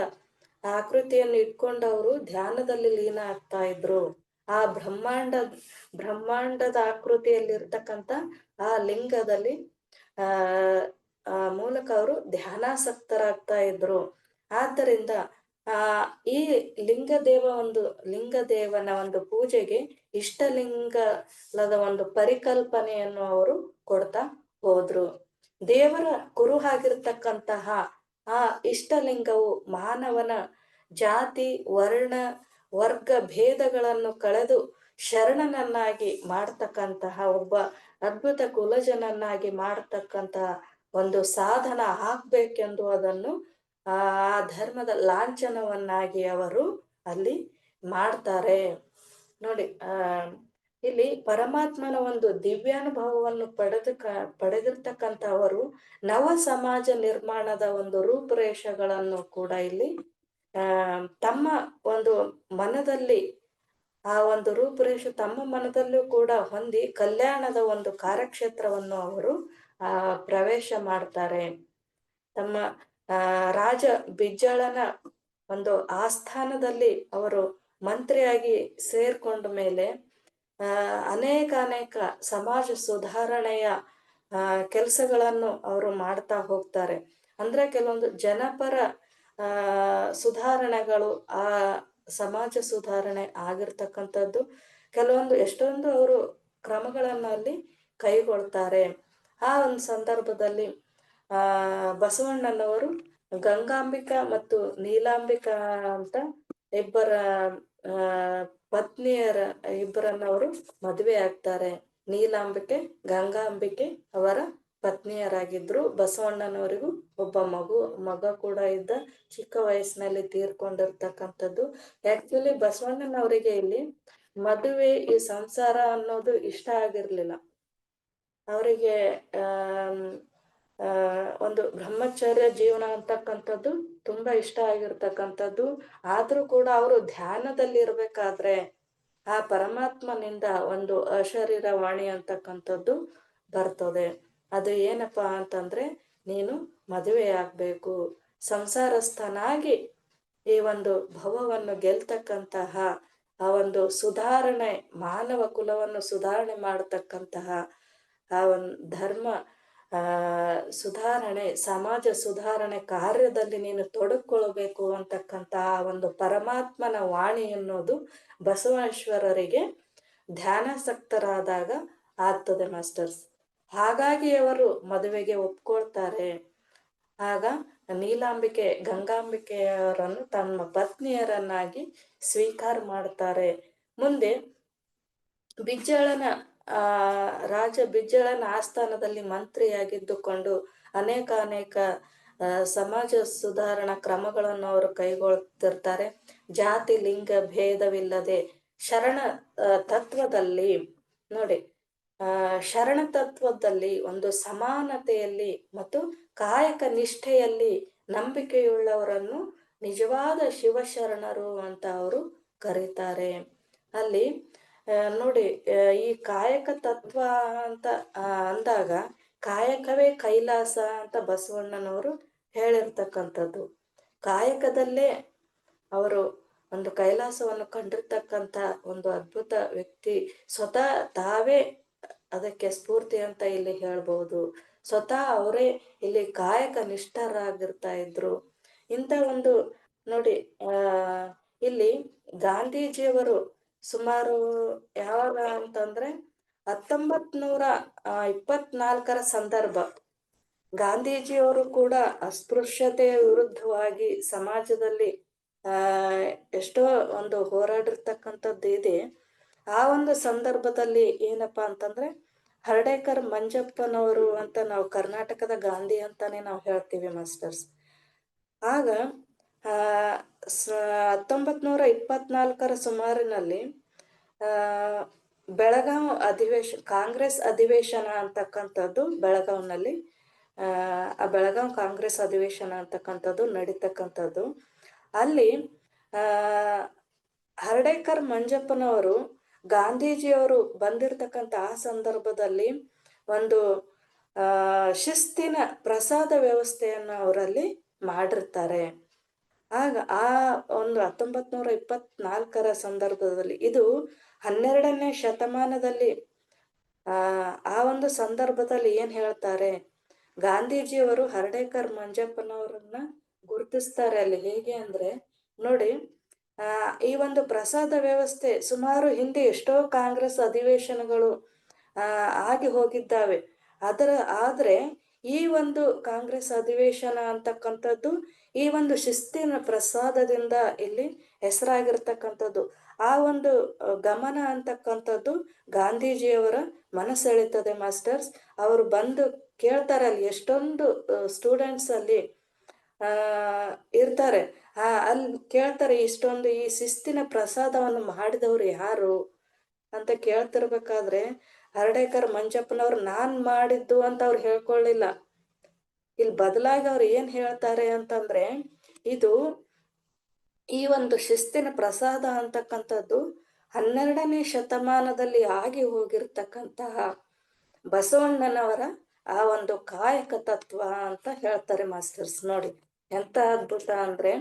ಆಕೃತಿಯನ್ನು ಇಟ್ಕೊಂಡು ಅವರು ಧ್ಯಾನದಲ್ಲಿ ಲೀನ ಆಗ್ತಾ ಇದ್ರು. ಆ ಬ್ರಹ್ಮಾಂಡದ ಆಕೃತಿಯಲ್ಲಿರ್ತಕ್ಕಂಥ ಆ ಲಿಂಗದಲ್ಲಿ ಮೂಲಕ ಅವರು ಧ್ಯಾನಾಸಕ್ತರಾಗ್ತಾ ಇದ್ರು. ಆದ್ದರಿಂದ ಈ ಲಿಂಗದೇವನ ಒಂದು ಪೂಜೆಗೆ ಇಷ್ಟಲಿಂಗದ ಒಂದು ಪರಿಕಲ್ಪನೆಯನ್ನು ಅವರು ಕೊಡ್ತಾ ಹೋದ್ರು. ದೇವರ ಕುರುಹಾಗಿರ್ತಕ್ಕಂತಹ ಆ ಇಷ್ಟಲಿಂಗವು ಮಾನವನ ಜಾತಿ, ವರ್ಣ, ವರ್ಗ ಭೇದಗಳನ್ನು ಕಳೆದು ಶರಣನನ್ನಾಗಿ ಮಾಡ್ತಕ್ಕಂತಹ ಒಬ್ಬ ಅದ್ಭುತ ಕುಲಜನನ್ನಾಗಿ ಮಾಡ್ತಕ್ಕಂತಹ ಒಂದು ಸಾಧನ ಆಗ್ಬೇಕೆಂದು ಅದನ್ನು ಆ ಧರ್ಮದ ಲಾಂಛನವನ್ನಾಗಿ ಅವರು ಅಲ್ಲಿ ಮಾಡ್ತಾರೆ. ನೋಡಿ, ಇಲ್ಲಿ ಪರಮಾತ್ಮನ ಒಂದು ದಿವ್ಯಾನುಭವವನ್ನು ಪಡೆದಿರ್ತಕ್ಕಂಥ ಅವರು ನವ ಸಮಾಜ ನಿರ್ಮಾಣದ ಒಂದು ರೂಪುರೇಷೆಗಳನ್ನು ಕೂಡ ಇಲ್ಲಿ ತಮ್ಮ ಒಂದು ಮನದಲ್ಲಿ, ಆ ಒಂದು ರೂಪುರೇಷೆ ತಮ್ಮ ಮನದಲ್ಲೂ ಕೂಡ ಹೊಂದಿ ಕಲ್ಯಾಣದ ಒಂದು ಕಾರ್ಯಕ್ಷೇತ್ರವನ್ನು ಅವರು ಪ್ರವೇಶ ಮಾಡ್ತಾರೆ. ತಮ್ಮ ರಾಜ ಬಿಜ್ಜಳನ ಒಂದು ಆಸ್ಥಾನದಲ್ಲಿ ಅವರು ಮಂತ್ರಿಯಾಗಿ ಸೇರ್ಕೊಂಡ ಮೇಲೆ ಅನೇಕ ಸಮಾಜ ಸುಧಾರಣೆಯ ಕೆಲಸಗಳನ್ನು ಅವರು ಮಾಡ್ತಾ ಹೋಗ್ತಾರೆ. ಅಂದ್ರೆ ಕೆಲವೊಂದು ಜನಪರ ಸುಧಾರಣೆಗಳು, ಆ ಸಮಾಜ ಸುಧಾರಣೆ ಆಗಿರ್ತಕ್ಕಂಥದ್ದು, ಕೆಲವೊಂದು ಎಷ್ಟೊಂದು ಅವರು ಕ್ರಮಗಳನ್ನು ಅಲ್ಲಿ ಕೈಗೊಳ್ತಾರೆ. ಆ ಒಂದು ಸಂದರ್ಭದಲ್ಲಿ ಬಸವಣ್ಣನವರು ಗಂಗಾಂಬಿಕಾ ಮತ್ತು ನೀಲಾಂಬಿಕಾ ಅಂತ ಇಬ್ಬರ ಪತ್ನಿಯರ ಇಬ್ಬರನ್ನ ಅವರು ಮದುವೆ ಆಗ್ತಾರೆ. ನೀಲಾಂಬಿಕೆ, ಗಂಗಾಂಬಿಕೆ ಅವರ ಪತ್ನಿಯರಾಗಿದ್ರು. ಬಸವಣ್ಣನವರಿಗೂ ಒಬ್ಬ ಮಗ ಕೂಡ ಇದ್ದ, ಚಿಕ್ಕ ವಯಸ್ಸಿನಲ್ಲಿ ತೀರ್ಕೊಂಡಿರ್ತಕ್ಕಂಥದ್ದು. ಆಕ್ಚುಲಿ ಬಸವಣ್ಣನವರಿಗೆ ಇಲ್ಲಿ ಮದುವೆ, ಈ ಸಂಸಾರ ಅನ್ನೋದು ಇಷ್ಟ ಆಗಿರ್ಲಿಲ್ಲ ಅವರಿಗೆ. ಒಂದು ಬ್ರಹ್ಮಚರ್ಯ ಜೀವನ ಅಂತಕ್ಕಂಥದ್ದು ತುಂಬಾ ಇಷ್ಟ ಆಗಿರ್ತಕ್ಕಂಥದ್ದು. ಆದ್ರೂ ಕೂಡ ಅವರು ಧ್ಯಾನದಲ್ಲಿ ಇರ್ಬೇಕಾದ್ರೆ ಆ ಪರಮಾತ್ಮನಿಂದ ಒಂದು ಅಶರೀರವಾಣಿ ಅಂತಕ್ಕಂಥದ್ದು ಬರ್ತದೆ. ಅದು ಏನಪ್ಪಾ ಅಂತಂದ್ರೆ, ನೀನು ಮದುವೆ ಆಗ್ಬೇಕು, ಸಂಸಾರಸ್ಥನಾಗಿ ಈ ಒಂದು ಭವವನ್ನು ಗೆಲ್ತಕ್ಕಂತಹ ಆ ಒಂದು ಸುಧಾರಣೆ, ಮಾನವ ಕುಲವನ್ನು ಸುಧಾರಣೆ ಮಾಡತಕ್ಕಂತಹ ಆ ಒಂದು ಧರ್ಮ ಸುಧಾರಣೆ, ಸಮಾಜ ಸುಧಾರಣೆ ಕಾರ್ಯದಲ್ಲಿ ನೀನು ತೊಡಗಿಕೊಳ್ಬೇಕು ಅಂತಕ್ಕಂಥ ಒಂದು ಪರಮಾತ್ಮನ ವಾಣಿ ಅನ್ನೋದು ಬಸವೇಶ್ವರರಿಗೆ ಧ್ಯಾನಾಸಕ್ತರಾದಾಗ ಆಗ್ತದೆ ಮಾಸ್ಟರ್ಸ್. ಹಾಗಾಗಿ ಅವರು ಮದುವೆಗೆ ಒಪ್ಕೊಳ್ತಾರೆ. ಆಗ ನೀಲಾಂಬಿಕೆ, ಗಂಗಾಂಬಿಕೆಯವರನ್ನು ತಮ್ಮ ಪತ್ನಿಯರನ್ನಾಗಿ ಸ್ವೀಕಾರ ಮಾಡ್ತಾರೆ. ಮುಂದೆ ಬಿಜ್ಜಳನ ರಾಜ ಬಿಜ್ಜಳನ ಆಸ್ಥಾನದಲ್ಲಿ ಮಂತ್ರಿಯಾಗಿದ್ದುಕೊಂಡು ಅನೇಕ ಸಮಾಜ ಸುಧಾರಣಾ ಕ್ರಮಗಳನ್ನು ಅವರು ಕೈಗೊಳ್ತಿರ್ತಾರೆ. ಜಾತಿ ಲಿಂಗ ಭೇದವಿಲ್ಲದೆ ಶರಣ ತತ್ವದಲ್ಲಿ, ನೋಡಿ, ಶರಣ ತತ್ವದಲ್ಲಿ ಒಂದು ಸಮಾನತೆಯಲ್ಲಿ ಮತ್ತು ಕಾಯಕ ನಿಷ್ಠೆಯಲ್ಲಿ ನಂಬಿಕೆಯುಳ್ಳವರನ್ನು ನಿಜವಾದ ಶಿವಶರಣರು ಅಂತ ಅವರು ಕರೀತಾರೆ. ಅಲ್ಲಿ ನೋಡಿ, ಈ ಕಾಯಕ ತತ್ವ ಅಂತ ಅಂದಾಗ ಕಾಯಕವೇ ಕೈಲಾಸ ಅಂತ ಬಸವಣ್ಣನವರು ಹೇಳಿರ್ತಕ್ಕಂಥದ್ದು. ಕಾಯಕದಲ್ಲೇ ಅವರು ಒಂದು ಕೈಲಾಸವನ್ನು ಕಂಡಿರ್ತಕ್ಕಂಥ ಒಂದು ಅದ್ಭುತ ವ್ಯಕ್ತಿ. ಸ್ವತಃ ತಾವೇ ಅದಕ್ಕೆ ಸ್ಫೂರ್ತಿ ಅಂತ ಇಲ್ಲಿ ಹೇಳ್ಬಹುದು. ಸ್ವತಃ ಅವರೇ ಇಲ್ಲಿ ಕಾಯಕ ನಿಷ್ಠರಾಗಿರ್ತಾ ಇದ್ರು. ಇಂಥ ಒಂದು ನೋಡಿ, ಇಲ್ಲಿ ಗಾಂಧೀಜಿಯವರು ಸುಮಾರು ಯಾವಾಗ ಅಂತಂದ್ರೆ 1924 ಸಂದರ್ಭ, ಗಾಂಧೀಜಿಯವರು ಕೂಡ ಅಸ್ಪೃಶ್ಯತೆಯ ವಿರುದ್ಧವಾಗಿ ಸಮಾಜದಲ್ಲಿ ಎಷ್ಟೋ ಒಂದು ಹೋರಾಡಿರ್ತಕ್ಕಂಥದ್ದು ಇದೆ. ಆ ಒಂದು ಸಂದರ್ಭದಲ್ಲಿ ಏನಪ್ಪಾ ಅಂತಂದ್ರೆ, ಹರ್ಡೇಕರ್ ಮಂಜಪ್ಪನವರು ಅಂತ ನಾವು ಕರ್ನಾಟಕದ ಗಾಂಧಿ ಅಂತಾನೆ ನಾವು ಹೇಳ್ತೀವಿ ಮಾಸ್ಟರ್ಸ್. ಆಗ 1924 ಸುಮಾರಿನಲ್ಲಿ ಬೆಳಗಾವ್ ಅಧಿವೇಶನ, ಕಾಂಗ್ರೆಸ್ ಅಧಿವೇಶನ ಅಂತಕ್ಕಂಥದ್ದು ಬೆಳಗಾವ್ನಲ್ಲಿ, ಆ ಬೆಳಗಾವ್ ಕಾಂಗ್ರೆಸ್ ಅಧಿವೇಶನ ಅಂತಕ್ಕಂಥದ್ದು ನಡೀತಕ್ಕಂಥದ್ದು. ಅಲ್ಲಿ ಹರ್ಡೇಕರ್ ಮಂಜಪ್ಪನವರು ಗಾಂಧೀಜಿಯವರು ಬಂದಿರತಕ್ಕಂಥ ಆ ಸಂದರ್ಭದಲ್ಲಿ ಒಂದು ಶಿಸ್ತಿನ ಪ್ರಸಾದ ವ್ಯವಸ್ಥೆಯನ್ನು ಅವರಲ್ಲಿ ಮಾಡಿರ್ತಾರೆ. ಆಗ ಆ ಒಂದು 1924 ಸಂದರ್ಭದಲ್ಲಿ, ಇದು 12ನೇ ಶತಮಾನದಲ್ಲಿ, ಆ ಒಂದು ಸಂದರ್ಭದಲ್ಲಿ ಏನ್ ಹೇಳ್ತಾರೆ, ಗಾಂಧೀಜಿಯವರು ಹರ್ಡೇಕರ್ ಮಂಜಪ್ಪನವರನ್ನ ಗುರುತಿಸ್ತಾರೆ ಅಲ್ಲಿ. ಹೇಗೆ ಅಂದ್ರೆ ನೋಡಿ, ಈ ಒಂದು ಪ್ರಸಾದ ವ್ಯವಸ್ಥೆ ಸುಮಾರು ಹಿಂದೆ ಎಷ್ಟೋ ಕಾಂಗ್ರೆಸ್ ಅಧಿವೇಶನಗಳು ಆಗಿ ಹೋಗಿದ್ದಾವೆ. ಆದ್ರೆ ಈ ಒಂದು ಕಾಂಗ್ರೆಸ್ ಅಧಿವೇಶನ ಅಂತಕ್ಕಂಥದ್ದು ಈ ಒಂದು ಶಿಸ್ತಿನ ಪ್ರಸಾದದಿಂದ ಇಲ್ಲಿ ಹೆಸರಾಗಿರ್ತಕ್ಕಂಥದ್ದು. ಆ ಒಂದು ಗಮನ ಅಂತಕ್ಕಂಥದ್ದು ಗಾಂಧೀಜಿಯವರ ಮನಸೆಳಿತದೆ ಮಾಸ್ಟರ್ಸ್. ಅವರು ಬಂದು ಕೇಳ್ತಾರೆ ಅಲ್ಲಿ, ಎಷ್ಟೊಂದು ಸ್ಟೂಡೆಂಟ್ಸ್ ಅಲ್ಲಿ ಆ ಇರ್ತಾರೆ. ಅಲ್ಲಿ ಕೇಳ್ತಾರೆ, ಇಷ್ಟೊಂದು ಈ ಶಿಸ್ತಿನ ಪ್ರಸಾದವನ್ನು ಮಾಡಿದವ್ರು ಯಾರು ಅಂತ ಕೇಳ್ತಿರ್ಬೇಕಾದ್ರೆ ಹರ್ಡೇಕರ್ ಮಂಜಪ್ಪನವ್ರು ನಾನ್ ಮಾಡಿದ್ದು ಅಂತ ಅವ್ರು ಹೇಳ್ಕೊಳ್ಳಿಲ್ಲ. ಇಲ್ಲಿ ಬದಲಾಗಿ ಅವ್ರು ಏನ್ ಹೇಳ್ತಾರೆ ಅಂತಂದ್ರೆ, ಇದು ಈ ಒಂದು ಶಿಸ್ತಿನ ಪ್ರಸಾದ ಅಂತಕ್ಕಂಥದ್ದು 12ನೇ ಶತಮಾನದಲ್ಲಿ ಆಗಿ ಹೋಗಿರ್ತಕ್ಕಂತಹ ಬಸವಣ್ಣನವರ ಆ ಒಂದು ಕಾಯಕ ತತ್ವ ಅಂತ ಹೇಳ್ತಾರೆ ಮಾಸ್ಟರ್ಸ್. ನೋಡಿ ಎಂತ ಅದ್ಭುತ ಅಂದ್ರೆ,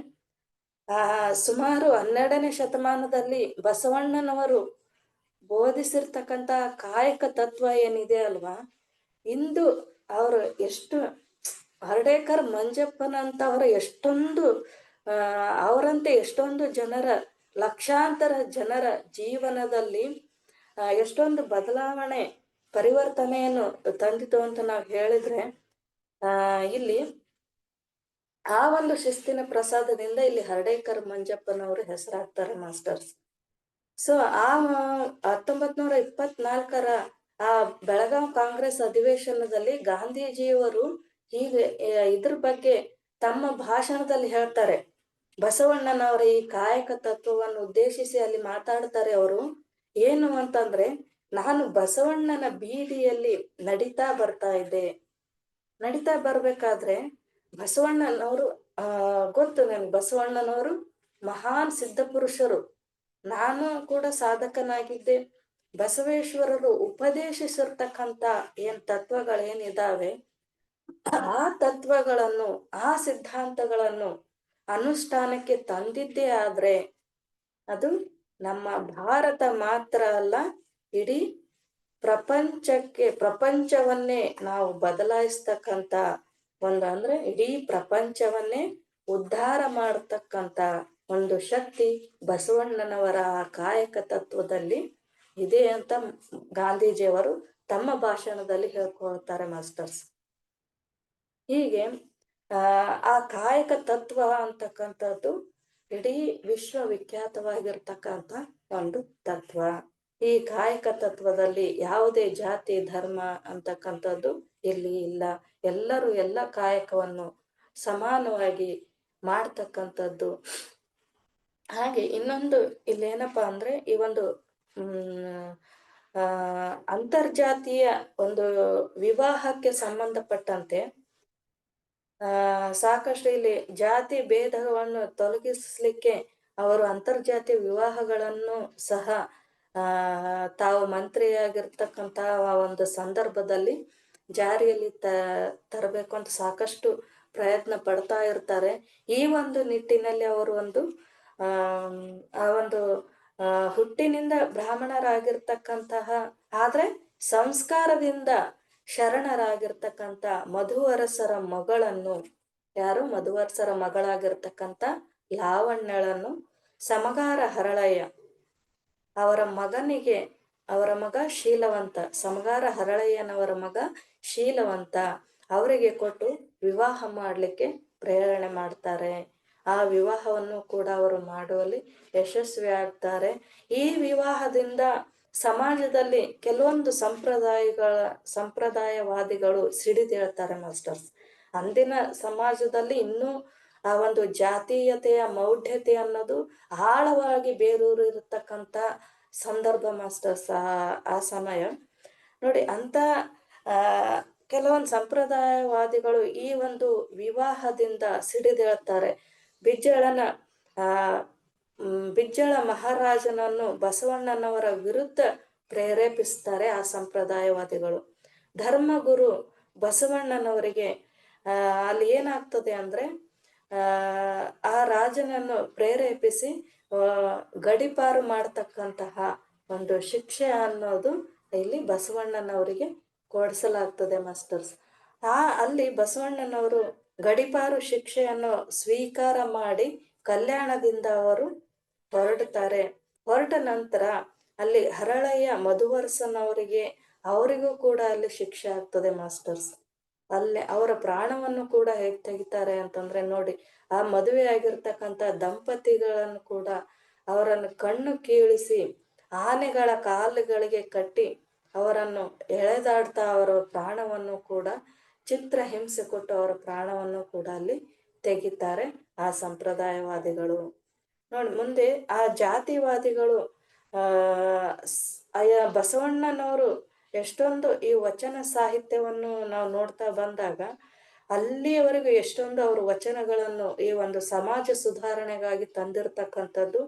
ಸುಮಾರು 12ನೇ ಶತಮಾನದಲ್ಲಿ ಬಸವಣ್ಣನವರು ಬೋಧಿಸಿರ್ತಕ್ಕಂತ ಕಾಯಕ ತತ್ವ ಏನಿದೆ ಅಲ್ವಾ, ಇಂದು ಅವರು ಎಷ್ಟು ಹರ್ಡೇಕರ್ ಮಂಜಪ್ಪನಂತವರು ಎಷ್ಟೊಂದು ಅವರಂತೆ ಎಷ್ಟೊಂದು ಜನರ, ಲಕ್ಷಾಂತರ ಜನರ ಜೀವನದಲ್ಲಿ ಎಷ್ಟೊಂದು ಬದಲಾವಣೆ ಪರಿವರ್ತನೆಯನ್ನು ತಂದಿತು ಅಂತ ನಾವು ಹೇಳಿದ್ರೆ, ಇಲ್ಲಿ ಆ ಒಂದು ಶಿಸ್ತಿನ ಪ್ರಸಾದದಿಂದ ಇಲ್ಲಿ ಹರ್ಡೇಕರ್ ಮಂಜಪ್ಪನವರು ಹೆಸರಾಗ್ತಾರೆ ಮಾಸ್ಟರ್ಸ್. ಸೊ 1924 ಆ ಬೆಳಗಾಂ ಕಾಂಗ್ರೆಸ್ ಅಧಿವೇಶನದಲ್ಲಿ ಗಾಂಧೀಜಿಯವರು ಹೀಗೆ ಇದ್ರ ಬಗ್ಗೆ ತಮ್ಮ ಭಾಷಣದಲ್ಲಿ ಹೇಳ್ತಾರೆ. ಬಸವಣ್ಣನವರ ಈ ಕಾಯಕ ತತ್ವವನ್ನು ಉದ್ದೇಶಿಸಿ ಅಲ್ಲಿ ಮಾತಾಡ್ತಾರೆ ಅವರು. ಏನು ಅಂತಂದ್ರೆ, ನಾನು ಬಸವಣ್ಣನ ಬೀದಿಯಲ್ಲಿ ನಡೀತಾ ಬರ್ಬೇಕಾದ್ರೆ ಬಸವಣ್ಣನವರು ಗೊತ್ತು ನನ್ಗೆ, ಬಸವಣ್ಣನವರು ಮಹಾನ್ ಸಿದ್ಧ ಪುರುಷರು, ನಾನು ಕೂಡ ಸಾಧಕನಾಗಿದ್ದೆ. ಬಸವೇಶ್ವರರು ಉಪದೇಶಿಸಿರ್ತಕ್ಕಂಥ ಏನ್ ತತ್ವಗಳೇನಿದಾವೆ ಆ ತತ್ವಗಳನ್ನು, ಆ ಸಿದ್ಧಾಂತಗಳನ್ನು ಅನುಷ್ಠಾನಕ್ಕೆ ತಂದಿದ್ದೇ ಆದ್ರೆ ಅದು ನಮ್ಮ ಭಾರತ ಮಾತ್ರ ಅಲ್ಲ, ಇಡೀ ಪ್ರಪಂಚವನ್ನೇ ನಾವು ಬದಲಾಯಿಸ್ತಕ್ಕಂಥ ಒಂದು, ಅಂದ್ರೆ ಇಡೀ ಪ್ರಪಂಚವನ್ನೇ ಉದ್ಧಾರ ಮಾಡತಕ್ಕಂಥ ಒಂದು ಶಕ್ತಿ ಬಸವಣ್ಣನವರ ಕಾಯಕ ತತ್ವದಲ್ಲಿ ಇದೆ ಅಂತ ಗಾಂಧೀಜಿಯವರು ತಮ್ಮ ಭಾಷಣದಲ್ಲಿ ಹೇಳ್ಕೊಳ್ತಾರೆ ಮಾಸ್ಟರ್ಸ್. ಹೀಗೆ ಆ ಕಾಯಕ ತತ್ವ ಅಂತಕ್ಕಂಥದ್ದು ಇಡೀ ವಿಶ್ವವಿಖ್ಯಾತವಾಗಿರ್ತಕ್ಕಂಥ ಒಂದು ತತ್ವ. ಈ ಕಾಯಕ ತತ್ವದಲ್ಲಿ ಯಾವುದೇ ಜಾತಿ ಧರ್ಮ ಅಂತಕ್ಕಂಥದ್ದು ಇಲ್ಲಿ ಇಲ್ಲ. ಎಲ್ಲರೂ ಎಲ್ಲ ಕಾಯಕವನ್ನು ಸಮಾನವಾಗಿ ಮಾಡ್ತಕ್ಕಂಥದ್ದು. ಹಾಗೆ ಇನ್ನೊಂದು ಇಲ್ಲೇನಪ್ಪಾ ಅಂದ್ರೆ, ಈ ಒಂದು ಅಂತರ್ಜಾತೀಯ ಒಂದು ವಿವಾಹಕ್ಕೆ ಸಂಬಂಧಪಟ್ಟಂತೆ ಸಾಕಷ್ಟು ಇಲ್ಲಿ ಜಾತಿ ಭೇದವನ್ನು ತೊಲಗಿಸ್ಲಿಕ್ಕೆ ಅವರು ಅಂತರ್ಜಾತೀಯ ವಿವಾಹಗಳನ್ನು ಸಹ ತಾವು ಮಂತ್ರಿಯಾಗಿರ್ತಕ್ಕಂಥ ಒಂದು ಸಂದರ್ಭದಲ್ಲಿ ಜಾರಿಯಲ್ಲಿ ತರಬೇಕು ಅಂತ ಸಾಕಷ್ಟು ಪ್ರಯತ್ನ ಪಡ್ತಾ ಇರ್ತಾರೆ. ಈ ಒಂದು ನಿಟ್ಟಿನಲ್ಲಿ ಅವರು ಒಂದು ಆ ಒಂದು ಹುಟ್ಟಿನಿಂದ ಬ್ರಾಹ್ಮಣರಾಗಿರ್ತಕ್ಕಂತಹ ಆದ್ರೆ ಸಂಸ್ಕಾರದಿಂದ ಶರಣರಾಗಿರ್ತಕ್ಕಂಥ ಮಧುವರಸರ ಮಗಳನ್ನು, ಯಾರು ಮಧುವರಸರ ಮಗಳಾಗಿರ್ತಕ್ಕಂಥ ಲಾವಣ್ಯಳನ್ನು ಸಮಗಾರ ಹರಳಯ್ಯ ಅವರ ಮಗ ಶೀಲವಂತ, ಸಮಗಾರ ಹರಳಯ್ಯನವರ ಮಗ ಶೀಲವಂತ ಅವರಿಗೆ ಕೊಟ್ಟು ವಿವಾಹ ಮಾಡ್ಲಿಕ್ಕೆ ಪ್ರೇರಣೆ ಮಾಡ್ತಾರೆ. ಆ ವಿವಾಹವನ್ನು ಕೂಡ ಅವರು ಮಾಡುವಲ್ಲಿ ಯಶಸ್ವಿ ಆಗ್ತಾರೆ. ಈ ವಿವಾಹದಿಂದ ಸಮಾಜದಲ್ಲಿ ಕೆಲವೊಂದು ಸಂಪ್ರದಾಯವಾದಿಗಳು ಸಿಡಿದೇಳ್ತಾರೆ ಮಾಸ್ಟರ್ಸ್. ಅಂದಿನ ಸಮಾಜದಲ್ಲಿ ಇನ್ನೂ ಆ ಒಂದು ಜಾತೀಯತೆಯ ಮೌಢ್ಯತೆ ಅನ್ನೋದು ಆಳವಾಗಿ ಬೇರೂರಿರ್ತಕ್ಕಂಥ ಸಂದರ್ಭ ಮಾಸ್ಟರ್ಸ್. ಆ ಸಮಯ ನೋಡಿ, ಅಂತ ಕೆಲವೊಂದು ಸಂಪ್ರದಾಯವಾದಿಗಳು ಈ ಒಂದು ವಿವಾಹದಿಂದ ಸಿಡಿದೇಳ್ತಾರೆ. ಬಿಜ್ಜಳ ಮಹಾರಾಜನನ್ನು ಬಸವಣ್ಣನವರ ವಿರುದ್ಧ ಪ್ರೇರೇಪಿಸ್ತಾರೆ ಆ ಸಂಪ್ರದಾಯವಾದಿಗಳು. ಧರ್ಮಗುರು ಬಸವಣ್ಣನವರಿಗೆ ಅಲ್ಲಿ ಏನಾಗ್ತದೆ ಅಂದ್ರೆ, ಆ ರಾಜನನ್ನು ಪ್ರೇರೇಪಿಸಿ ಗಡಿಪಾರು ಮಾಡ್ತಕ್ಕಂತಹ ಒಂದು ಶಿಕ್ಷೆ ಅನ್ನೋದು ಇಲ್ಲಿ ಬಸವಣ್ಣನವರಿಗೆ ಕೊಡಿಸಲಾಗ್ತದೆ ಮಾಸ್ಟರ್ಸ್. ಅಲ್ಲಿ ಬಸವಣ್ಣನವರು ಗಡಿಪಾರು ಶಿಕ್ಷೆಯನ್ನು ಸ್ವೀಕಾರ ಮಾಡಿ ಕಲ್ಯಾಣದಿಂದ ಅವರು ಹೊರಡ್ತಾರೆ. ಹೊರಟ ನಂತರ ಅಲ್ಲಿ ಹರಳಯ್ಯ ಮಧುವರಸನವರಿಗೆ ಅವರಿಗೂ ಕೂಡ ಅಲ್ಲಿ ಶಿಕ್ಷೆ ಆಗ್ತದೆ ಮಾಸ್ಟರ್ಸ್. ಅಲ್ಲಿ ಅವರ ಪ್ರಾಣವನ್ನು ಕೂಡ ಹೇಗೆ ತೆಗಿತಾರೆ ಅಂತಂದ್ರೆ ನೋಡಿ, ಆ ಮದುವೆ ಆಗಿರ್ತಕ್ಕಂಥ ದಂಪತಿಗಳನ್ನು ಕೂಡ ಅವರನ್ನು ಕಣ್ಣು ಕೀಳಿಸಿ ಆನೆಗಳ ಕಾಲುಗಳಿಗೆ ಕಟ್ಟಿ ಅವರನ್ನು ಎಳೆದಾಡ್ತಾ ಅವರ ಪ್ರಾಣವನ್ನು ಕೂಡ ಚಿತ್ರ ಹಿಂಸೆ ಕೊಟ್ಟು ಅವರ ಪ್ರಾಣವನ್ನು ಕೂಡ ಅಲ್ಲಿ ತೆಗಿತಾರೆ ಆ ಸಂಪ್ರದಾಯವಾದಿಗಳು. ನೋಡಿ ಮುಂದೆ ಆ ಜಾತಿವಾದಿಗಳು ಬಸವಣ್ಣನವರು ಎಷ್ಟೊಂದು ಈ ವಚನ ಸಾಹಿತ್ಯವನ್ನು ನಾವು ನೋಡ್ತಾ ಬಂದಾಗ ಅಲ್ಲಿಯವರೆಗೂ ಎಷ್ಟೊಂದು ಅವರು ವಚನಗಳನ್ನು ಈ ಒಂದು ಸಮಾಜ ಸುಧಾರಣೆಗಾಗಿ ತಂದಿರತಕ್ಕಂಥದ್ದು,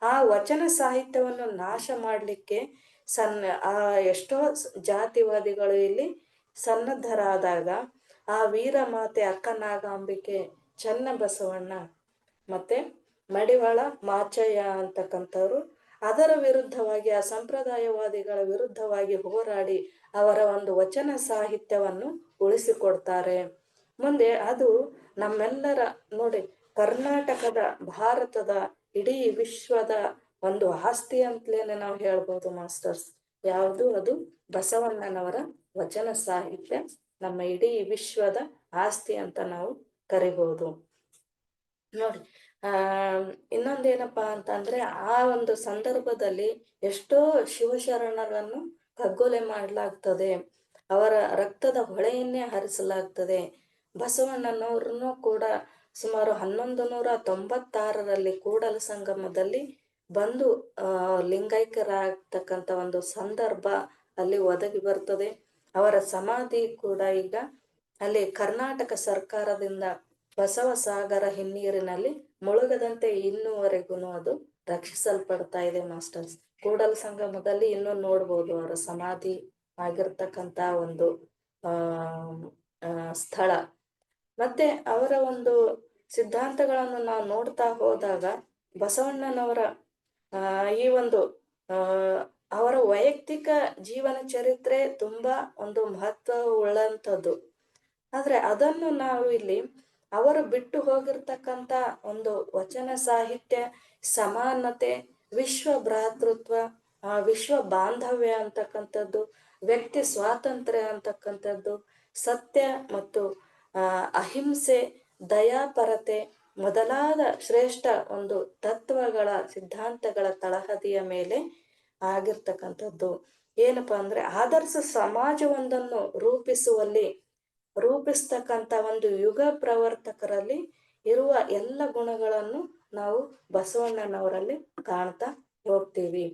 ಆ ವಚನ ಸಾಹಿತ್ಯವನ್ನು ನಾಶ ಮಾಡಲಿಕ್ಕೆ ಎಷ್ಟೋ ಜಾತಿವಾದಿಗಳು ಇಲ್ಲಿ ಸನ್ನದ್ಧರಾದಾಗ ಆ ವೀರಮಾತೆ ಅಕ್ಕನಾಗಾಂಬಿಕೆ ಚನ್ನಬಸವಣ್ಣ ಮತ್ತೆ ಮಡಿವಾಳ ಮಾಚಯ್ಯ ಅಂತಕ್ಕಂಥವ್ರು ಅದರ ವಿರುದ್ಧವಾಗಿ, ಆ ಸಂಪ್ರದಾಯವಾದಿಗಳ ವಿರುದ್ಧವಾಗಿ ಹೋರಾಡಿ ಅವರ ಒಂದು ವಚನ ಸಾಹಿತ್ಯವನ್ನು ಉಳಿಸಿಕೊಡ್ತಾರೆ. ಮುಂದೆ ಅದು ನಮ್ಮೆಲ್ಲರ ನೋಡಿ ಕರ್ನಾಟಕದ, ಭಾರತದ, ಇಡೀ ವಿಶ್ವದ ಒಂದು ಆಸ್ತಿ ಅಂತಲೇನೆ ನಾವು ಹೇಳ್ಬೋದು ಮಾಸ್ಟರ್ಸ್. ಯಾವುದು ಅದು? ಬಸವಣ್ಣನವರ ವಚನ ಸಾಹಿತ್ಯ ನಮ್ಮ ಇಡೀ ವಿಶ್ವದ ಆಸ್ತಿ ಅಂತ ನಾವು ಕರಿಬಹುದು. ನೋಡಿ ಇನ್ನೊಂದೇನಪ್ಪಾ ಅಂತಂದ್ರೆ ಆ ಒಂದು ಸಂದರ್ಭದಲ್ಲಿ ಎಷ್ಟೋ ಶಿವಶರಣರನ್ನು ಕಗ್ಗೊಲೆ ಮಾಡಲಾಗ್ತದೆ, ಅವರ ರಕ್ತದ ಹೊಳೆಯನ್ನೇ ಹರಿಸಲಾಗ್ತದೆ. ಬಸವಣ್ಣನವ್ರನ್ನು ಕೂಡ ಸುಮಾರು 1196ರಲ್ಲಿ ಕೂಡಲ ಸಂಗಮದಲ್ಲಿ ಬಂದು ಲಿಂಗೈಕ್ಯರಾಗ್ತಕ್ಕಂಥ ಒಂದು ಸಂದರ್ಭ ಅಲ್ಲಿ ಒದಗಿ ಬರ್ತದೆ. ಅವರ ಸಮಾಧಿ ಕೂಡ ಈಗ ಅಲ್ಲಿ ಕರ್ನಾಟಕ ಸರ್ಕಾರದಿಂದ ಬಸವಸಾಗರ ಹಿನ್ನೀರಿನಲ್ಲಿ ಮುಳುಗದಂತೆ ಇನ್ನೂವರೆಗೂ ಅದು ರಕ್ಷಿಸಲ್ಪಡ್ತಾ ಇದೆ ಮಾಸ್ಟರ್ಸ್. ಕೂಡಲ ಸಂಗಮದಲ್ಲಿ ಇನ್ನೂ ನೋಡ್ಬೋದು ಅವರ ಸಮಾಧಿ ಆಗಿರ್ತಕ್ಕಂಥ ಒಂದು ಸ್ಥಳ. ಮತ್ತೆ ಅವರ ಒಂದು ಸಿದ್ಧಾಂತಗಳನ್ನು ನಾವು ನೋಡ್ತಾ ಹೋದಾಗ ಬಸವಣ್ಣನವರ ಈ ಒಂದು ಅವರ ವೈಯಕ್ತಿಕ ಜೀವನ ಚರಿತ್ರೆ ತುಂಬಾ ಒಂದು ಮಹತ್ವ ಉಳ್ಳಂಥದ್ದು. ಆದ್ರೆ ಅದನ್ನು ನಾವು ಇಲ್ಲಿ ಅವರು ಬಿಟ್ಟು ಹೋಗಿರ್ತಕ್ಕಂಥ ಒಂದು ವಚನ ಸಾಹಿತ್ಯ, ಸಮಾನತೆ, ವಿಶ್ವ ಭ್ರಾತೃತ್ವ, ವಿಶ್ವ ಬಾಂಧವ್ಯ ಅಂತಕ್ಕಂಥದ್ದು, ವ್ಯಕ್ತಿ ಸ್ವಾತಂತ್ರ್ಯ ಅಂತಕ್ಕಂಥದ್ದು, ಸತ್ಯ ಮತ್ತು ಅಹಿಂಸೆ, ದಯಾಪರತೆ ಮೊದಲಾದ ಶ್ರೇಷ್ಠ ಒಂದು ತತ್ವಗಳ ಸಿದ್ಧಾಂತಗಳ ತಳಹದಿಯ ಮೇಲೆ ಆಗಿರ್ತಕ್ಕಂಥದ್ದು. ಏನಪ್ಪಾ ಅಂದ್ರೆ ಆದರ್ಶ ಸಮಾಜವೊಂದನ್ನು ರೂಪಿಸ್ತಕ್ಕಂಥ ಒಂದು ಯುಗ ಪ್ರವರ್ತಕರಲ್ಲಿ ಇರುವ ಎಲ್ಲ ಗುಣಗಳನ್ನು ನಾವು ಬಸವಣ್ಣನವರಲ್ಲಿ ಕಾಣ್ತಾ ಹೋಗ್ತೀವಿ.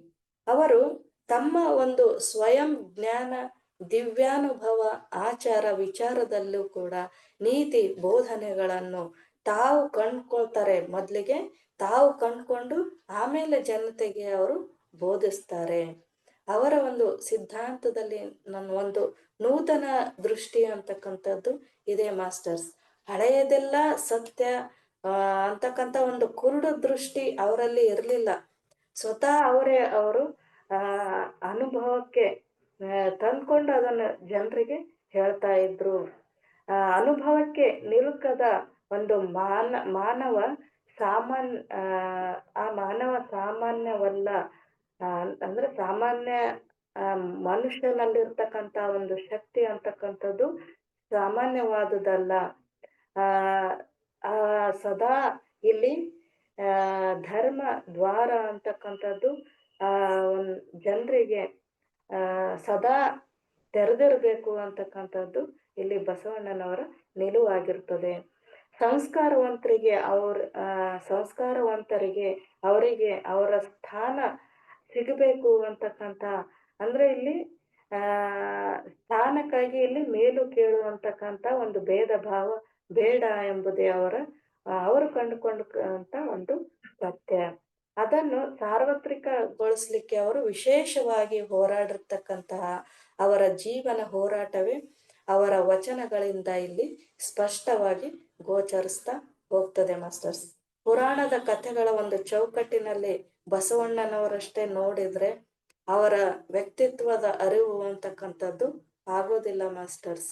ಅವರು ತಮ್ಮ ಒಂದು ಸ್ವಯಂ ಜ್ಞಾನ, ದಿವ್ಯಾನುಭವ, ಆಚಾರ ವಿಚಾರದಲ್ಲೂ ಕೂಡ ನೀತಿ ಬೋಧನೆಗಳನ್ನು ತಾವು ಕಂಡ್ಕೊಳ್ತಾರೆ. ಮೊದಲಿಗೆ ತಾವು ಕಂಡ್ಕೊಂಡು ಆಮೇಲೆ ಜನತೆಗೆ ಅವರು ಬೋಧಿಸ್ತಾರೆ. ಅವರ ಒಂದು ಸಿದ್ಧಾಂತದಲ್ಲಿ ನನ್ನ ಒಂದು ನೂತನ ದೃಷ್ಟಿ ಅಂತಕ್ಕಂಥದ್ದು ಇದೆ ಮಾಸ್ಟರ್ಸ್. ಹಳೆಯದೆಲ್ಲ ಸತ್ಯ ಅಂತಕ್ಕಂಥ ಒಂದು ಕುರುಡು ದೃಷ್ಟಿ ಅವರಲ್ಲಿ ಇರಲಿಲ್ಲ. ಸ್ವತಃ ಅವರು ಅನುಭವಕ್ಕೆ ತಂದ್ಕೊಂಡು ಅದನ್ನು ಜನರಿಗೆ ಹೇಳ್ತಾ ಇದ್ರು. ಅನುಭವಕ್ಕೆ ನಿಲುಕದ ಒಂದು ಮಾನವ ಸಾಮಾನ್ಯವಲ್ಲ. ಅಂದ್ರೆ ಸಾಮಾನ್ಯ ಮನುಷ್ಯನಲ್ಲಿರ್ತಕ್ಕಂಥ ಒಂದು ಶಕ್ತಿ ಅಂತಕ್ಕಂಥದ್ದು ಸಾಮಾನ್ಯವಾದುದಲ್ಲ. ಸದಾ ಇಲ್ಲಿ ಧರ್ಮ ದ್ವಾರ ಅಂತಕ್ಕಂಥದ್ದು ಜನರಿಗೆ ಸದಾ ತೆರೆದಿರ್ಬೇಕು ಅಂತಕ್ಕಂಥದ್ದು ಇಲ್ಲಿ ಬಸವಣ್ಣನವರ ನಿಲುವಾಗಿರ್ತದೆ. ಸಂಸ್ಕಾರವಂತರಿಗೆ ಅವರಿಗೆ ಅವರ ಸ್ಥಾನ ಸಿಗಬೇಕು ಅಂತಕ್ಕಂಥ, ಅಂದ್ರೆ ಇಲ್ಲಿ ಸ್ಥಾನಕ್ಕಾಗಿ ಇಲ್ಲಿ ಮೇಲು ಕೇಳು ಅಂತಕ್ಕಂಥ ಒಂದು ಭೇದ ಭಾವ ಬೇಡ ಎಂಬುದೇ ಅವರು ಕಂಡುಕೊಂಡಂತ ಒಂದು ಸತ್ಯ. ಅದನ್ನು ಸಾರ್ವತ್ರಿಕಗೊಳಿಸ್ಲಿಕ್ಕೆ ಅವರು ವಿಶೇಷವಾಗಿ ಹೋರಾಡಿರ್ತಕ್ಕಂತಹ ಅವರ ಜೀವನ ಹೋರಾಟವೇ ಅವರ ವಚನಗಳಿಂದ ಇಲ್ಲಿ ಸ್ಪಷ್ಟವಾಗಿ ಗೋಚರಿಸ್ತಾ ಹೋಗ್ತದೆ ಮಾಸ್ಟರ್ಸ್. ಪುರಾಣದ ಕಥೆಗಳ ಒಂದು ಚೌಕಟ್ಟಿನಲ್ಲಿ ಬಸವಣ್ಣನವರಷ್ಟೇ ನೋಡಿದ್ರೆ ಅವರ ವ್ಯಕ್ತಿತ್ವದ ಅರಿವು ಅಂತಕ್ಕಂಥದ್ದು ಆಗೋದಿಲ್ಲ ಮಾಸ್ಟರ್ಸ್.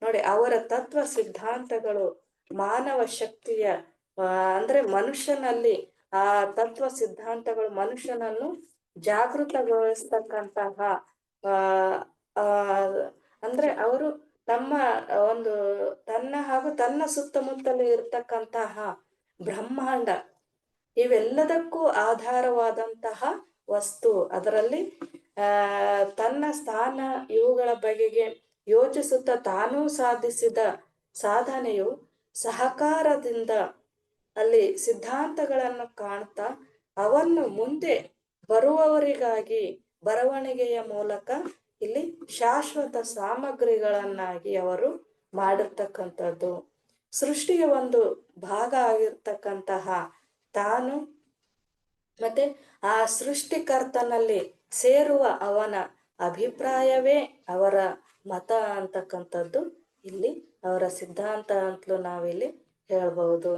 ನೋಡಿ ಅವರ ತತ್ವ ಸಿದ್ಧಾಂತಗಳು ಮಾನವ ಶಕ್ತಿಯ ಅಂದ್ರೆ ಮನುಷ್ಯನಲ್ಲಿ ಆ ತತ್ವ ಸಿದ್ಧಾಂತಗಳು ಮನುಷ್ಯನನ್ನು ಜಾಗೃತಗೊಳಿಸ್ತಕ್ಕಂತಹ ಅಂದ್ರೆ ಅವರು ತನ್ನ ಸುತ್ತಮುತ್ತಲೇ ಇರ್ತಕ್ಕಂತಹ ಬ್ರಹ್ಮಾಂಡ ಇವೆಲ್ಲದಕ್ಕೂ ಆಧಾರವಾದಂತಹ ವಸ್ತು, ಅದರಲ್ಲಿ ತನ್ನ ಸ್ಥಾನ ಇವುಗಳ ಬಗೆಗೆ ಯೋಚಿಸುತ್ತಾ ತಾನೂ ಸಾಧಿಸಿದ ಸಾಧನೆಯು ಸಹಕಾರದಿಂದ ಅಲ್ಲಿ ಸಿದ್ಧಾಂತಗಳನ್ನು ಕಾಣ್ತಾ ಅವನ್ನು ಮುಂದೆ ಬರುವವರಿಗಾಗಿ ಬರವಣಿಗೆಯ ಮೂಲಕ ಇಲ್ಲಿ ಶಾಶ್ವತ ಸಾಮಗ್ರಿಗಳನ್ನಾಗಿ ಅವರು ಮಾಡಿರ್ತಕ್ಕಂಥದ್ದು. ಸೃಷ್ಟಿಯ ಒಂದು ಭಾಗ ಆಗಿರ್ತಕ್ಕಂತಹ ತಾನು ಮತ್ತೆ ಆ ಸೃಷ್ಟಿಕರ್ತನಲ್ಲಿ ಸೇರುವ ಅವನ ಅಭಿಪ್ರಾಯವೇ ಅವರ ಮತ ಅಂತಕ್ಕಂಥದ್ದು ಇಲ್ಲಿ ಅವರ ಸಿದ್ಧಾಂತ ಅಂತಲೂ ನಾವಿಲ್ಲಿ ಹೇಳ್ಬಹುದು.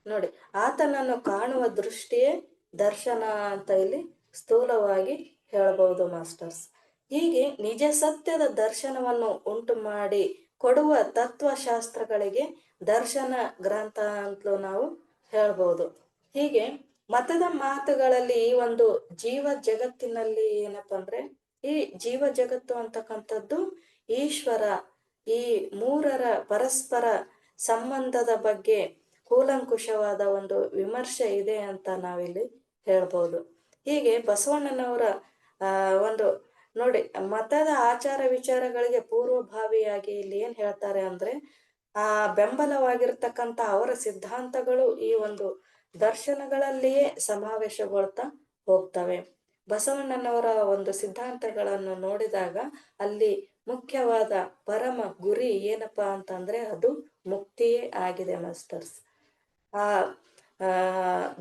ನೋಡಿ, ಆತನನ್ನು ಕಾಣುವ ದೃಷ್ಟಿಯೇ ದರ್ಶನ ಅಂತ ಇಲ್ಲಿ ಸ್ಥೂಲವಾಗಿ ಹೇಳ್ಬಹುದು ಮಾಸ್ಟರ್ಸ್. ಹೀಗೆ ನಿಜ ಸತ್ಯದ ದರ್ಶನವನ್ನು ಉಂಟು ಮಾಡಿ ಕೊಡುವ ತತ್ವಶಾಸ್ತ್ರಗಳಿಗೆ ದರ್ಶನ ಗ್ರಂಥ ಅಂತಲೂ ನಾವು ಹೇಳ್ಬಹುದು. ಹೀಗೆ ಮತದ ಮಾತುಗಳಲ್ಲಿ ಈ ಒಂದು ಜೀವ ಜಗತ್ತಿನಲ್ಲಿ ಏನಪ್ಪಾ ಅಂದ್ರೆ, ಈ ಜೀವ ಜಗತ್ತು ಅಂತಕ್ಕಂಥದ್ದು ಈಶ್ವರ ಈ ಮೂರರ ಪರಸ್ಪರ ಸಂಬಂಧದ ಬಗ್ಗೆ ಕೂಲಂಕುಷವಾದ ಒಂದು ವಿಮರ್ಶೆ ಇದೆ ಅಂತ ನಾವಿಲ್ಲಿ ಹೇಳ್ಬೋದು. ಹೀಗೆ ಬಸವಣ್ಣನವರ ಒಂದು ನೋಡಿ, ಮತದ ಆಚಾರ ವಿಚಾರಗಳಿಗೆ ಪೂರ್ವಭಾವಿಯಾಗಿ ಇಲ್ಲಿ ಏನ್ ಹೇಳ್ತಾರೆ ಅಂದ್ರೆ, ಆ ಬೆಂಬಲವಾಗಿರ್ತಕ್ಕಂಥ ಅವರ ಸಿದ್ಧಾಂತಗಳು ಈ ಒಂದು ದರ್ಶನಗಳಲ್ಲಿಯೇ ಸಮಾವೇಶಗೊಳ್ತಾ ಹೋಗ್ತವೆ. ಬಸವಣ್ಣನವರ ಒಂದು ಸಿದ್ಧಾಂತಗಳನ್ನು ನೋಡಿದಾಗ ಅಲ್ಲಿ ಮುಖ್ಯವಾದ ಪರಮ ಗುರಿ ಏನಪ್ಪಾ ಅಂತಂದ್ರೆ ಅದು ಮುಕ್ತಿಯೇ ಆಗಿದೆ ಮಾಸ್ಟರ್ಸ್. ಆ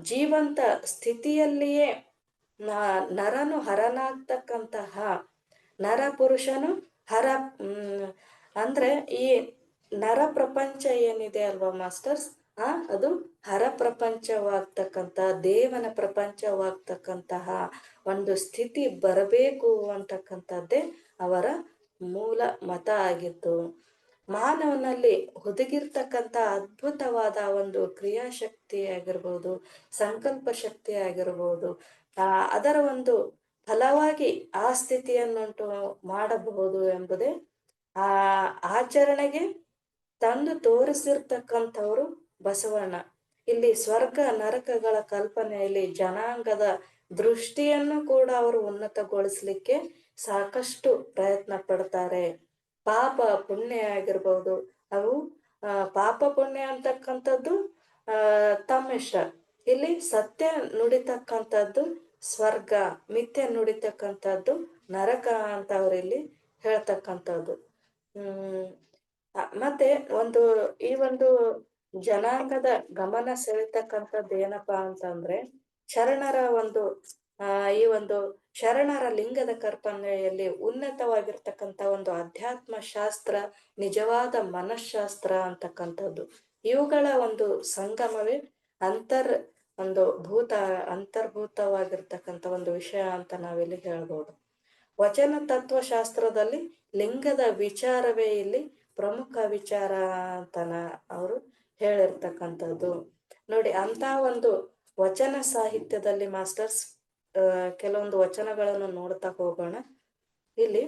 ಜೀವಂತ ಸ್ಥಿತಿಯಲ್ಲಿಯೇ ನರನು ಹರನಾಗ್ತಕ್ಕಂತಹ ನರ ಪುರುಷನು ಹರ ಅಂದ್ರೆ ಈ ನರ ಪ್ರಪಂಚ ಏನಿದೆ ಅಲ್ವಾ ಮಾಸ್ಟರ್ಸ್, ಅದು ಹರ ಪ್ರಪಂಚವಾಗ್ತಕ್ಕಂತ ದೇವನ ಪ್ರಪಂಚವಾಗ್ತಕ್ಕಂತಹ ಒಂದು ಸ್ಥಿತಿ ಬರಬೇಕು ಅಂತಕ್ಕಂಥದ್ದೇ ಅವರ ಮೂಲ ಮತ ಆಗಿತ್ತು. ಮಾನವನಲ್ಲಿ ಹುದುಗಿರ್ತಕ್ಕಂಥ ಅದ್ಭುತವಾದ ಒಂದು ಕ್ರಿಯಾಶಕ್ತಿ ಆಗಿರ್ಬೋದು, ಸಂಕಲ್ಪ ಶಕ್ತಿ ಆಗಿರ್ಬೋದು, ಅದರ ಒಂದು ಫಲವಾಗಿ ಆ ಸ್ಥಿತಿಯನ್ನುಂಟು ಮಾಡಬಹುದು ಎಂಬುದೇ ಆ ಆಚರಣೆಗೆ ತಂದು ತೋರಿಸಿರ್ತಕ್ಕಂಥವ್ರು ಬಸವಣ್ಣ. ಇಲ್ಲಿ ಸ್ವರ್ಗ ನರಕಗಳ ಕಲ್ಪನೆಯಲ್ಲಿ ಜನಾಂಗದ ದೃಷ್ಟಿಯನ್ನು ಕೂಡ ಅವರು ಉನ್ನತಗೊಳಿಸ್ಲಿಕ್ಕೆ ಸಾಕಷ್ಟು ಪ್ರಯತ್ನ ಪಡ್ತಾರೆ. ಪಾಪ ಪುಣ್ಯ ಆಗಿರ್ಬೋದು, ಅವು ಪಾಪ ಪುಣ್ಯ ಅಂತಕ್ಕಂಥದ್ದು ತಮ್ಮಿಷ್ಟ. ಇಲ್ಲಿ ಸತ್ಯ ನುಡಿತಕ್ಕಂಥದ್ದು ಸ್ವರ್ಗ, ಮಿಥ್ಯೆ ನುಡಿತಕ್ಕಂಥದ್ದು ನರಕ ಅಂತ ಅವರಿಲ್ಲಿ ಹೇಳ್ತಕ್ಕಂಥದ್ದು. ಮತ್ತೆ ಈ ಒಂದು ಜನಾಂಗದ ಗಮನ ಸೆಳೆತಕ್ಕಂಥದ್ದು ಏನಪ್ಪಾ ಅಂತಂದ್ರೆ, ಶರಣರ ಒಂದು ಈ ಒಂದು ಶರಣರ ಲಿಂಗದ ಕಲ್ಪನೆಯಲ್ಲಿ ಉನ್ನತವಾಗಿರ್ತಕ್ಕಂಥ ಒಂದು ಅಧ್ಯಾತ್ಮ ಶಾಸ್ತ್ರ, ನಿಜವಾದ ಮನಃಶಾಸ್ತ್ರ ಅಂತಕ್ಕಂಥದ್ದು, ಇವುಗಳ ಒಂದು ಸಂಗಮವೇ ಅಂತರ್ಭೂತವಾಗಿರ್ತಕ್ಕಂಥ ಒಂದು ವಿಷಯ ಅಂತ ನಾವಿಲ್ಲಿ ಹೇಳ್ಬೋದು. ವಚನ ತತ್ವಶಾಸ್ತ್ರದಲ್ಲಿ ಲಿಂಗದ ವಿಚಾರವೇ ಇಲ್ಲಿ ಪ್ರಮುಖ ವಿಚಾರ ಅಂತ ಅವರು ಹೇಳಿರ್ತಕ್ಕಂಥದ್ದು. ನೋಡಿ, ಅಂತ ಒಂದು ವಚನ ಸಾಹಿತ್ಯದಲ್ಲಿ ಮಾಸ್ಟರ್ಸ್ ಕೆಲವೊಂದು ವಚನಗಳನ್ನು ನೋಡ್ತಾ ಹೋಗೋಣ. ಇಲ್ಲಿ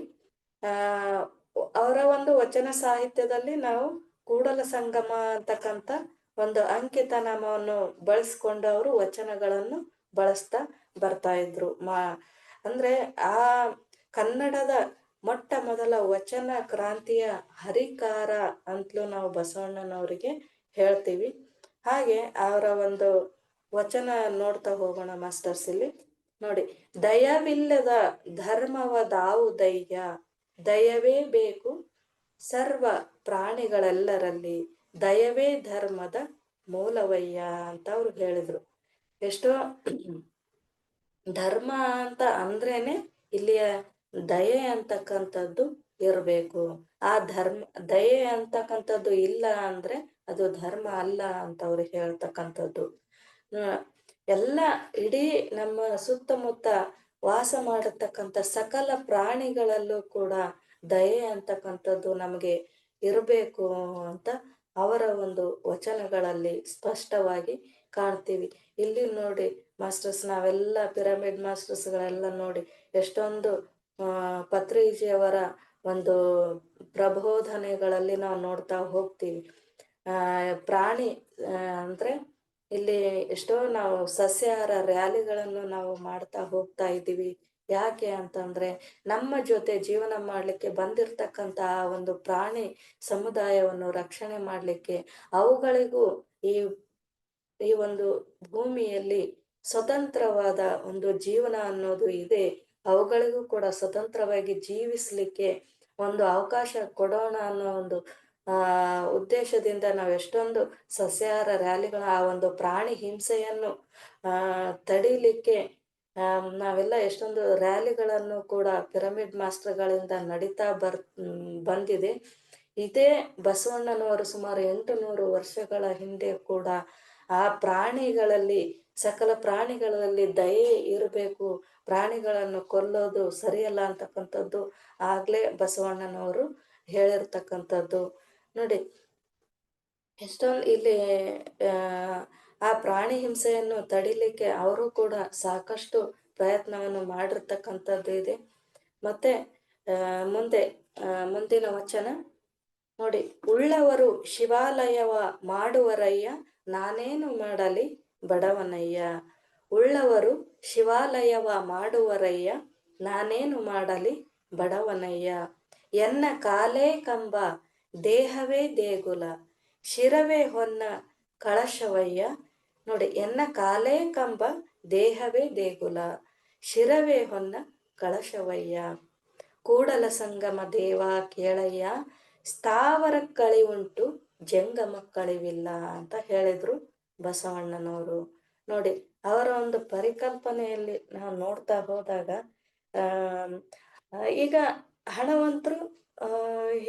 ಅವರ ಒಂದು ವಚನ ಸಾಹಿತ್ಯದಲ್ಲಿ ನಾವು ಕೂಡಲ ಸಂಗಮ ಅಂತಕ್ಕಂಥ ಒಂದು ಅಂಕಿತ ನಾಮವನ್ನು ಬಳಸ್ಕೊಂಡು ಅವರು ವಚನಗಳನ್ನು ಬಳಸ್ತಾ ಬರ್ತಾ ಇದ್ರು. ಅಂದ್ರೆ ಆ ಕನ್ನಡದ ಮೊಟ್ಟ ಮೊದಲ ವಚನ ಕ್ರಾಂತಿಯ ಹರಿಕಾರ ಅಂತಲೂ ನಾವು ಬಸವಣ್ಣನವರಿಗೆ ಹೇಳ್ತೀವಿ. ಹಾಗೆ ಅವರ ಒಂದು ವಚನ ನೋಡ್ತಾ ಹೋಗೋಣ ಮಾಸ್ಟರ್ಸ್. ಇಲ್ಲಿ ನೋಡಿ, ದಯವಿಲ್ಲದ ಧರ್ಮವದಾವುದಯ್ಯ, ದಯವೇ ಬೇಕು ಸರ್ವ ಪ್ರಾಣಿಗಳೆಲ್ಲರಲ್ಲಿ, ದಯವೇ ಧರ್ಮದ ಮೂಲವಯ್ಯ ಅಂತ ಅವ್ರು ಹೇಳಿದ್ರು. ಎಷ್ಟೋ ಧರ್ಮ ಅಂತ ಅಂದ್ರೇನೆ ಇಲ್ಲಿಯ ದಯೆ ಅಂತಕ್ಕಂಥದ್ದು ಇರಬೇಕು. ಆ ದಯೆ ಅಂತಕ್ಕಂಥದ್ದು ಇಲ್ಲ ಅಂದ್ರೆ ಅದು ಧರ್ಮ ಅಲ್ಲ ಅಂತ ಅವ್ರು ಹೇಳ್ತಕ್ಕಂಥದ್ದು. ಎಲ್ಲ ಇಡೀ ನಮ್ಮ ಸುತ್ತಮುತ್ತ ವಾಸ ಮಾಡತಕ್ಕಂಥ ಸಕಲ ಪ್ರಾಣಿಗಳಲ್ಲೂ ಕೂಡ ದಯೆ ಅಂತಕ್ಕಂಥದ್ದು ನಮಗೆ ಇರಬೇಕು ಅಂತ ಅವರ ಒಂದು ವಚನಗಳಲ್ಲಿ ಸ್ಪಷ್ಟವಾಗಿ ಕಾಣ್ತೀವಿ. ಇಲ್ಲಿ ನೋಡಿ ಮಾಸ್ಟರ್ಸ್, ನಾವೆಲ್ಲ ಪಿರಮಿಡ್ ಮಾಸ್ಟರ್ಸ್ಗಳೆಲ್ಲ ನೋಡಿ ಎಷ್ಟೊಂದು ಪತ್ರಿಜಿಯವರ ಒಂದು ಪ್ರಬೋಧನೆಗಳಲ್ಲಿ ನಾವು ನೋಡ್ತಾ ಹೋಗ್ತೀವಿ. ಪ್ರಾಣಿ ಅಂದ್ರೆ ಇಲ್ಲಿ ಎಷ್ಟೋ ನಾವು ಸಸ್ಯಾಹಾರ ರ್ಯಾಲಿಗಳನ್ನು ನಾವು ಮಾಡ್ತಾ ಹೋಗ್ತಾ ಇದ್ದೀವಿ. ಯಾಕೆ ಅಂತಂದ್ರೆ ನಮ್ಮ ಜೊತೆ ಜೀವನ ಮಾಡ್ಲಿಕ್ಕೆ ಬಂದಿರ್ತಕ್ಕಂತಹ ಒಂದು ಪ್ರಾಣಿ ಸಮುದಾಯವನ್ನು ರಕ್ಷಣೆ ಮಾಡ್ಲಿಕ್ಕೆ ಅವುಗಳಿಗೂ ಈ ಈ ಒಂದು ಭೂಮಿಯಲ್ಲಿ ಸ್ವತಂತ್ರವಾದ ಒಂದು ಜೀವನ ಅನ್ನೋದು ಇದೆ. ಅವುಗಳಿಗೂ ಕೂಡ ಸ್ವತಂತ್ರವಾಗಿ ಜೀವಿಸ್ಲಿಕ್ಕೆ ಒಂದು ಅವಕಾಶ ಕೊಡೋಣ ಅನ್ನೋ ಒಂದು ಉದ್ದೇಶದಿಂದ ನಾವು ಎಷ್ಟೊಂದು ಸಸ್ಯಾಹಾರ ರ್ಯಾಲಿಗಳ ಆ ಒಂದು ಪ್ರಾಣಿ ಹಿಂಸೆಯನ್ನು ತಡೀಲಿಕ್ಕೆ ನಾವೆಲ್ಲ ಎಷ್ಟೊಂದು ರ್ಯಾಲಿಗಳನ್ನು ಕೂಡ ಪಿರಮಿಡ್ ಮಾಸ್ಟರ್ಗಳಿಂದ ನಡೀತಾ ಬಂದಿದೆ. ಇದೇ ಬಸವಣ್ಣನವರು ಸುಮಾರು 800 ವರ್ಷಗಳ ಹಿಂದೆ ಕೂಡ ಆ ಪ್ರಾಣಿಗಳಲ್ಲಿ ಸಕಲ ಪ್ರಾಣಿಗಳಲ್ಲಿ ದಯೆ ಇರಬೇಕು, ಪ್ರಾಣಿಗಳನ್ನು ಕೊಲ್ಲೋದು ಸರಿಯಲ್ಲ ಅಂತಕ್ಕಂಥದ್ದು ಆಗ್ಲೇ ಬಸವಣ್ಣನವರು ಹೇಳಿರ್ತಕ್ಕಂಥದ್ದು. ನೋಡಿ ಎಷ್ಟೊಂದು ಇಲ್ಲಿ ಆ ಪ್ರಾಣಿ ಹಿಂಸೆಯನ್ನು ತಡಿಲಿಕ್ಕೆ ಅವರು ಕೂಡ ಸಾಕಷ್ಟು ಪ್ರಯತ್ನವನ್ನು ಮಾಡಿರ್ತಕ್ಕಂಥದ್ದು ಇದೆ. ಮತ್ತೆ ಮುಂದಿನ ವಚನ ನೋಡಿ, ಉಳ್ಳವರು ಶಿವಾಲಯವ ಮಾಡುವರಯ್ಯ, ನಾನೇನು ಮಾಡಲಿ ಬಡವನಯ್ಯ. ಉಳ್ಳವರು ಶಿವಾಲಯವ ಮಾಡುವರಯ್ಯ, ನಾನೇನು ಮಾಡಲಿ ಬಡವನಯ್ಯ. ಎನ್ನ ಕಾಲೇ ಕಂಬ ದೇಹವೇ ದೇಗುಲ, ಶಿರವೇ ಹೊನ್ನ ಕಳಶವಯ್ಯ. ನೋಡಿ, ಎನ್ನ ಕಾಲೇ ಕಂಬ ದೇಹವೇ ದೇಗುಲ, ಶಿರವೇ ಹೊನ್ನ ಕಳಶವಯ್ಯ. ಕೂಡಲ ಸಂಗಮ ದೇವ ಕೇಳಯ್ಯ, ಸ್ಥಾವರ ಕಳಿವುಂಟು ಜಂಗಮ ಕಳಿವಿಲ್ಲ ಅಂತ ಹೇಳಿದ್ರು ಬಸವಣ್ಣನವರು. ನೋಡಿ, ಅವರ ಒಂದು ಪರಿಕಲ್ಪನೆಯಲ್ಲಿ ನಾವು ನೋಡ್ತಾ ಹೋದಾಗ ಈಗ ಹಣವಂತರು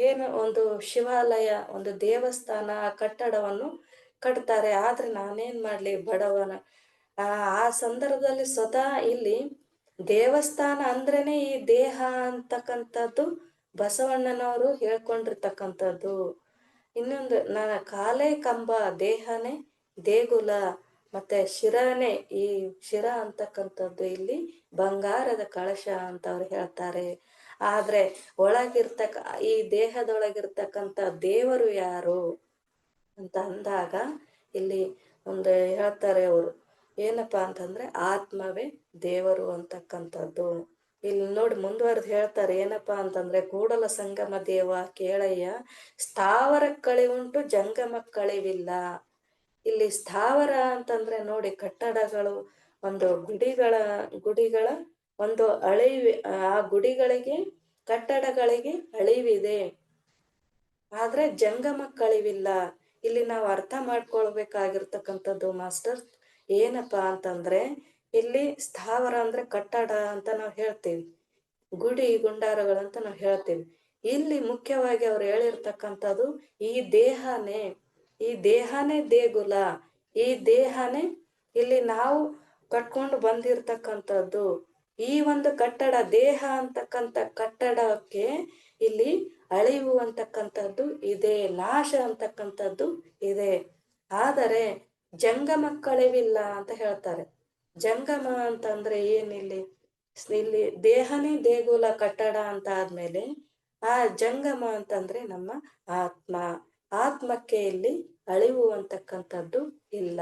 ಏನು ಒಂದು ಶಿವಾಲಯ, ಒಂದು ದೇವಸ್ಥಾನ ಕಟ್ಟಡವನ್ನು ಕಟ್ತಾರೆ. ಆದ್ರೆ ನಾನೇನ್ ಮಾಡ್ಲಿ ಬಡವನ. ಆ ಸಂದರ್ಭದಲ್ಲಿ ಸ್ವತಃ ಇಲ್ಲಿ ದೇವಸ್ಥಾನ ಅಂದ್ರೇನೆ ಈ ದೇಹ ಅಂತಕ್ಕಂಥದ್ದು ಬಸವಣ್ಣನವರು ಹೇಳ್ಕೊಂಡಿರ್ತಕ್ಕಂಥದ್ದು. ಇನ್ನೊಂದು ಕಾಲೇ ಕಂಬ ದೇಹನೇ ದೇಗುಲ, ಮತ್ತೆ ಶಿರನೇ, ಈ ಶಿರ ಅಂತಕ್ಕಂಥದ್ದು ಇಲ್ಲಿ ಬಂಗಾರದ ಕಳಶ ಅಂತ ಅವ್ರು ಹೇಳ್ತಾರೆ. ಆದ್ರೆ ಈ ದೇಹದೊಳಗಿರ್ತಕ್ಕಂಥ ದೇವರು ಯಾರು ಅಂತ ಅಂದಾಗ ಇಲ್ಲಿ ಒಂದು ಹೇಳ್ತಾರೆ ಅವರು, ಏನಪ್ಪಾ ಅಂತಂದ್ರೆ ಆತ್ಮವೇ ದೇವರು ಅಂತಕ್ಕಂಥದ್ದು. ಇಲ್ಲಿ ನೋಡಿ ಮುಂದುವರೆದು ಹೇಳ್ತಾರೆ ಏನಪ್ಪಾ ಅಂತಂದ್ರೆ, ಕೂಡಲ ಸಂಗಮ ದೇವ ಕೇಳಯ್ಯ, ಸ್ಥಾವರ ಕಳಿವುಂಟು ಜಂಗಮ ಕಳಿವಿಲ್ಲ. ಇಲ್ಲಿ ಸ್ಥಾವರ ಅಂತಂದ್ರೆ ನೋಡಿ, ಕಟ್ಟಡಗಳು, ಒಂದು ಗುಡಿಗಳ ಒಂದು ಆ ಗುಡಿಗಳಿಗೆ, ಕಟ್ಟಡಗಳಿಗೆ ಅಳಿವಿದೆ, ಆದ್ರೆ ಜಂಗಮ ಕಳಿವಿಲ್ಲ. ಇಲ್ಲಿ ನಾವು ಅರ್ಥ ಮಾಡ್ಕೊಳ್ಬೇಕಾಗಿರ್ತಕ್ಕಂಥದ್ದು ಮಾಸ್ಟರ್ ಏನಪ್ಪಾ ಅಂತಂದ್ರೆ, ಇಲ್ಲಿ ಸ್ಥಾವರ ಅಂದ್ರೆ ಕಟ್ಟಡ ಅಂತ ನಾವು ಹೇಳ್ತೀವಿ, ಗುಡಿ ಗುಂಡಾರಗಳಂತ ನಾವು ಹೇಳ್ತೀವಿ. ಇಲ್ಲಿ ಮುಖ್ಯವಾಗಿ ಅವ್ರು ಹೇಳಿರ್ತಕ್ಕಂಥದ್ದು ಈ ದೇಹನೇ ದೇಗುಲ, ಈ ದೇಹನೇ ಇಲ್ಲಿ ನಾವು ಕಟ್ಕೊಂಡು ಬಂದಿರ್ತಕ್ಕಂಥದ್ದು. ಈ ಒಂದು ಕಟ್ಟಡ, ದೇಹ ಅಂತಕ್ಕಂಥ ಕಟ್ಟಡಕ್ಕೆ ಇಲ್ಲಿ ಅಳಿವು ಅಂತಕ್ಕಂಥದ್ದು ಇದೆ, ನಾಶ ಅಂತಕ್ಕಂಥದ್ದು ಇದೆ. ಆದರೆ ಜಂಗಮ ಕಳಿವಿಲ್ಲ ಅಂತ ಹೇಳ್ತಾರೆ. ಜಂಗಮ ಅಂತಂದ್ರೆ ಏನಿಲ್ಲಿ, ಇಲ್ಲಿ ದೇಹನೇ ದೇಗುಲ ಕಟ್ಟಡ ಅಂತ ಆದ್ಮೇಲೆ ಆ ಜಂಗಮ ಅಂತಂದ್ರೆ ನಮ್ಮ ಆತ್ಮಕ್ಕೆ ಇಲ್ಲಿ ಅಳಿವು ಅಂತಕ್ಕಂಥದ್ದು ಇಲ್ಲ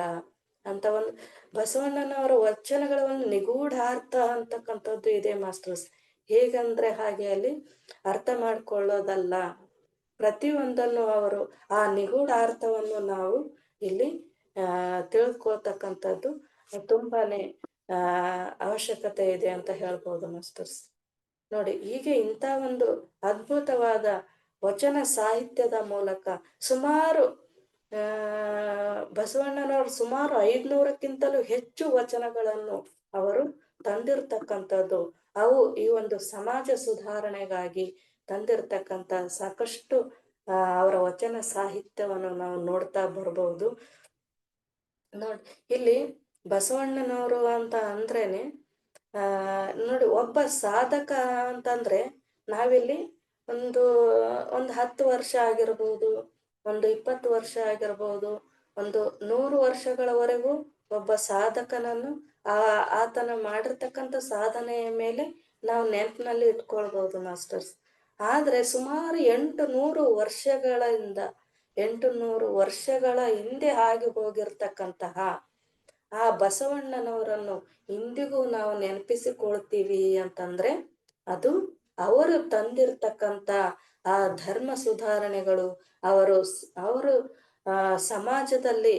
ಅಂತ ಒಂದು ಬಸವಣ್ಣನವರ ವಚನಗಳ ಒಂದು ನಿಗೂಢಾರ್ಥ ಅಂತಕ್ಕಂಥದ್ದು ಇದೆ ಮಾಸ್ಟರ್ಸ್. ಹೇಗಂದ್ರೆ ಹಾಗೆ ಅಲ್ಲಿ ಅರ್ಥ ಮಾಡ್ಕೊಳ್ಳೋದಲ್ಲ, ಪ್ರತಿಯೊಂದನ್ನು ಅವರು ಆ ನಿಗೂಢಾರ್ಥವನ್ನು ನಾವು ಇಲ್ಲಿ ತಿಳ್ಕೊಳ್ತಕ್ಕಂಥದ್ದು ತುಂಬಾನೇ ಅವಶ್ಯಕತೆ ಇದೆ ಅಂತ ಹೇಳ್ಬೋದು ಮಾಸ್ಟರ್ಸ್. ನೋಡಿ, ಹೀಗೆ ಇಂಥ ಒಂದು ಅದ್ಭುತವಾದ ವಚನ ಸಾಹಿತ್ಯದ ಮೂಲಕ ಸುಮಾರು ಬಸವಣ್ಣನವರು ಸುಮಾರು 500ಕ್ಕಿಂತಲೂ ಹೆಚ್ಚು ವಚನಗಳನ್ನು ಅವರು ತಂದಿರ್ತಕ್ಕಂಥದ್ದು. ಅವು ಈ ಒಂದು ಸಮಾಜ ಸುಧಾರಣೆಗಾಗಿ ತಂದಿರ್ತಕ್ಕಂಥ ಸಾಕಷ್ಟು ಅವರ ವಚನ ಸಾಹಿತ್ಯವನ್ನು ನಾವು ನೋಡ್ತಾ ಬರ್ಬಹುದು. ನೋಡಿ, ಇಲ್ಲಿ ಬಸವಣ್ಣನವರು ಅಂತ ಅಂದ್ರೇನೆ ನೋಡಿ, ಒಬ್ಬ ಸಾಧಕ ಅಂತಂದ್ರೆ ನಾವಿಲ್ಲಿ ಒಂದು 10 ವರ್ಷ ಆಗಿರ್ಬೋದು, ಒಂದು 20 ವರ್ಷ ಆಗಿರ್ಬೋದು, ಒಂದು 100 ವರ್ಷಗಳವರೆಗೂ ಒಬ್ಬ ಸಾಧಕನನ್ನು ಆತನ ಮಾಡಿರ್ತಕ್ಕಂಥ ಸಾಧನೆಯ ಮೇಲೆ ನಾವು ನೆನಪಿನಲ್ಲಿ ಇಟ್ಕೊಳ್ಬಹುದು ಮಾಸ್ಟರ್ಸ್. ಆದ್ರೆ ಸುಮಾರು 800 ವರ್ಷಗಳ ಹಿಂದೆ ಆಗಿ ಹೋಗಿರ್ತಕ್ಕಂತಹ ಆ ಬಸವಣ್ಣನವರನ್ನು ಇಂದಿಗೂ ನಾವು ನೆನಪಿಸಿಕೊಳ್ತೀವಿ ಅಂತಂದ್ರೆ ಅದು ಅವರು ತಂದಿರ್ತಕ್ಕಂಥ ಆ ಧರ್ಮ ಸುಧಾರಣೆಗಳು, ಅವರು ಸಮಾಜದಲ್ಲಿ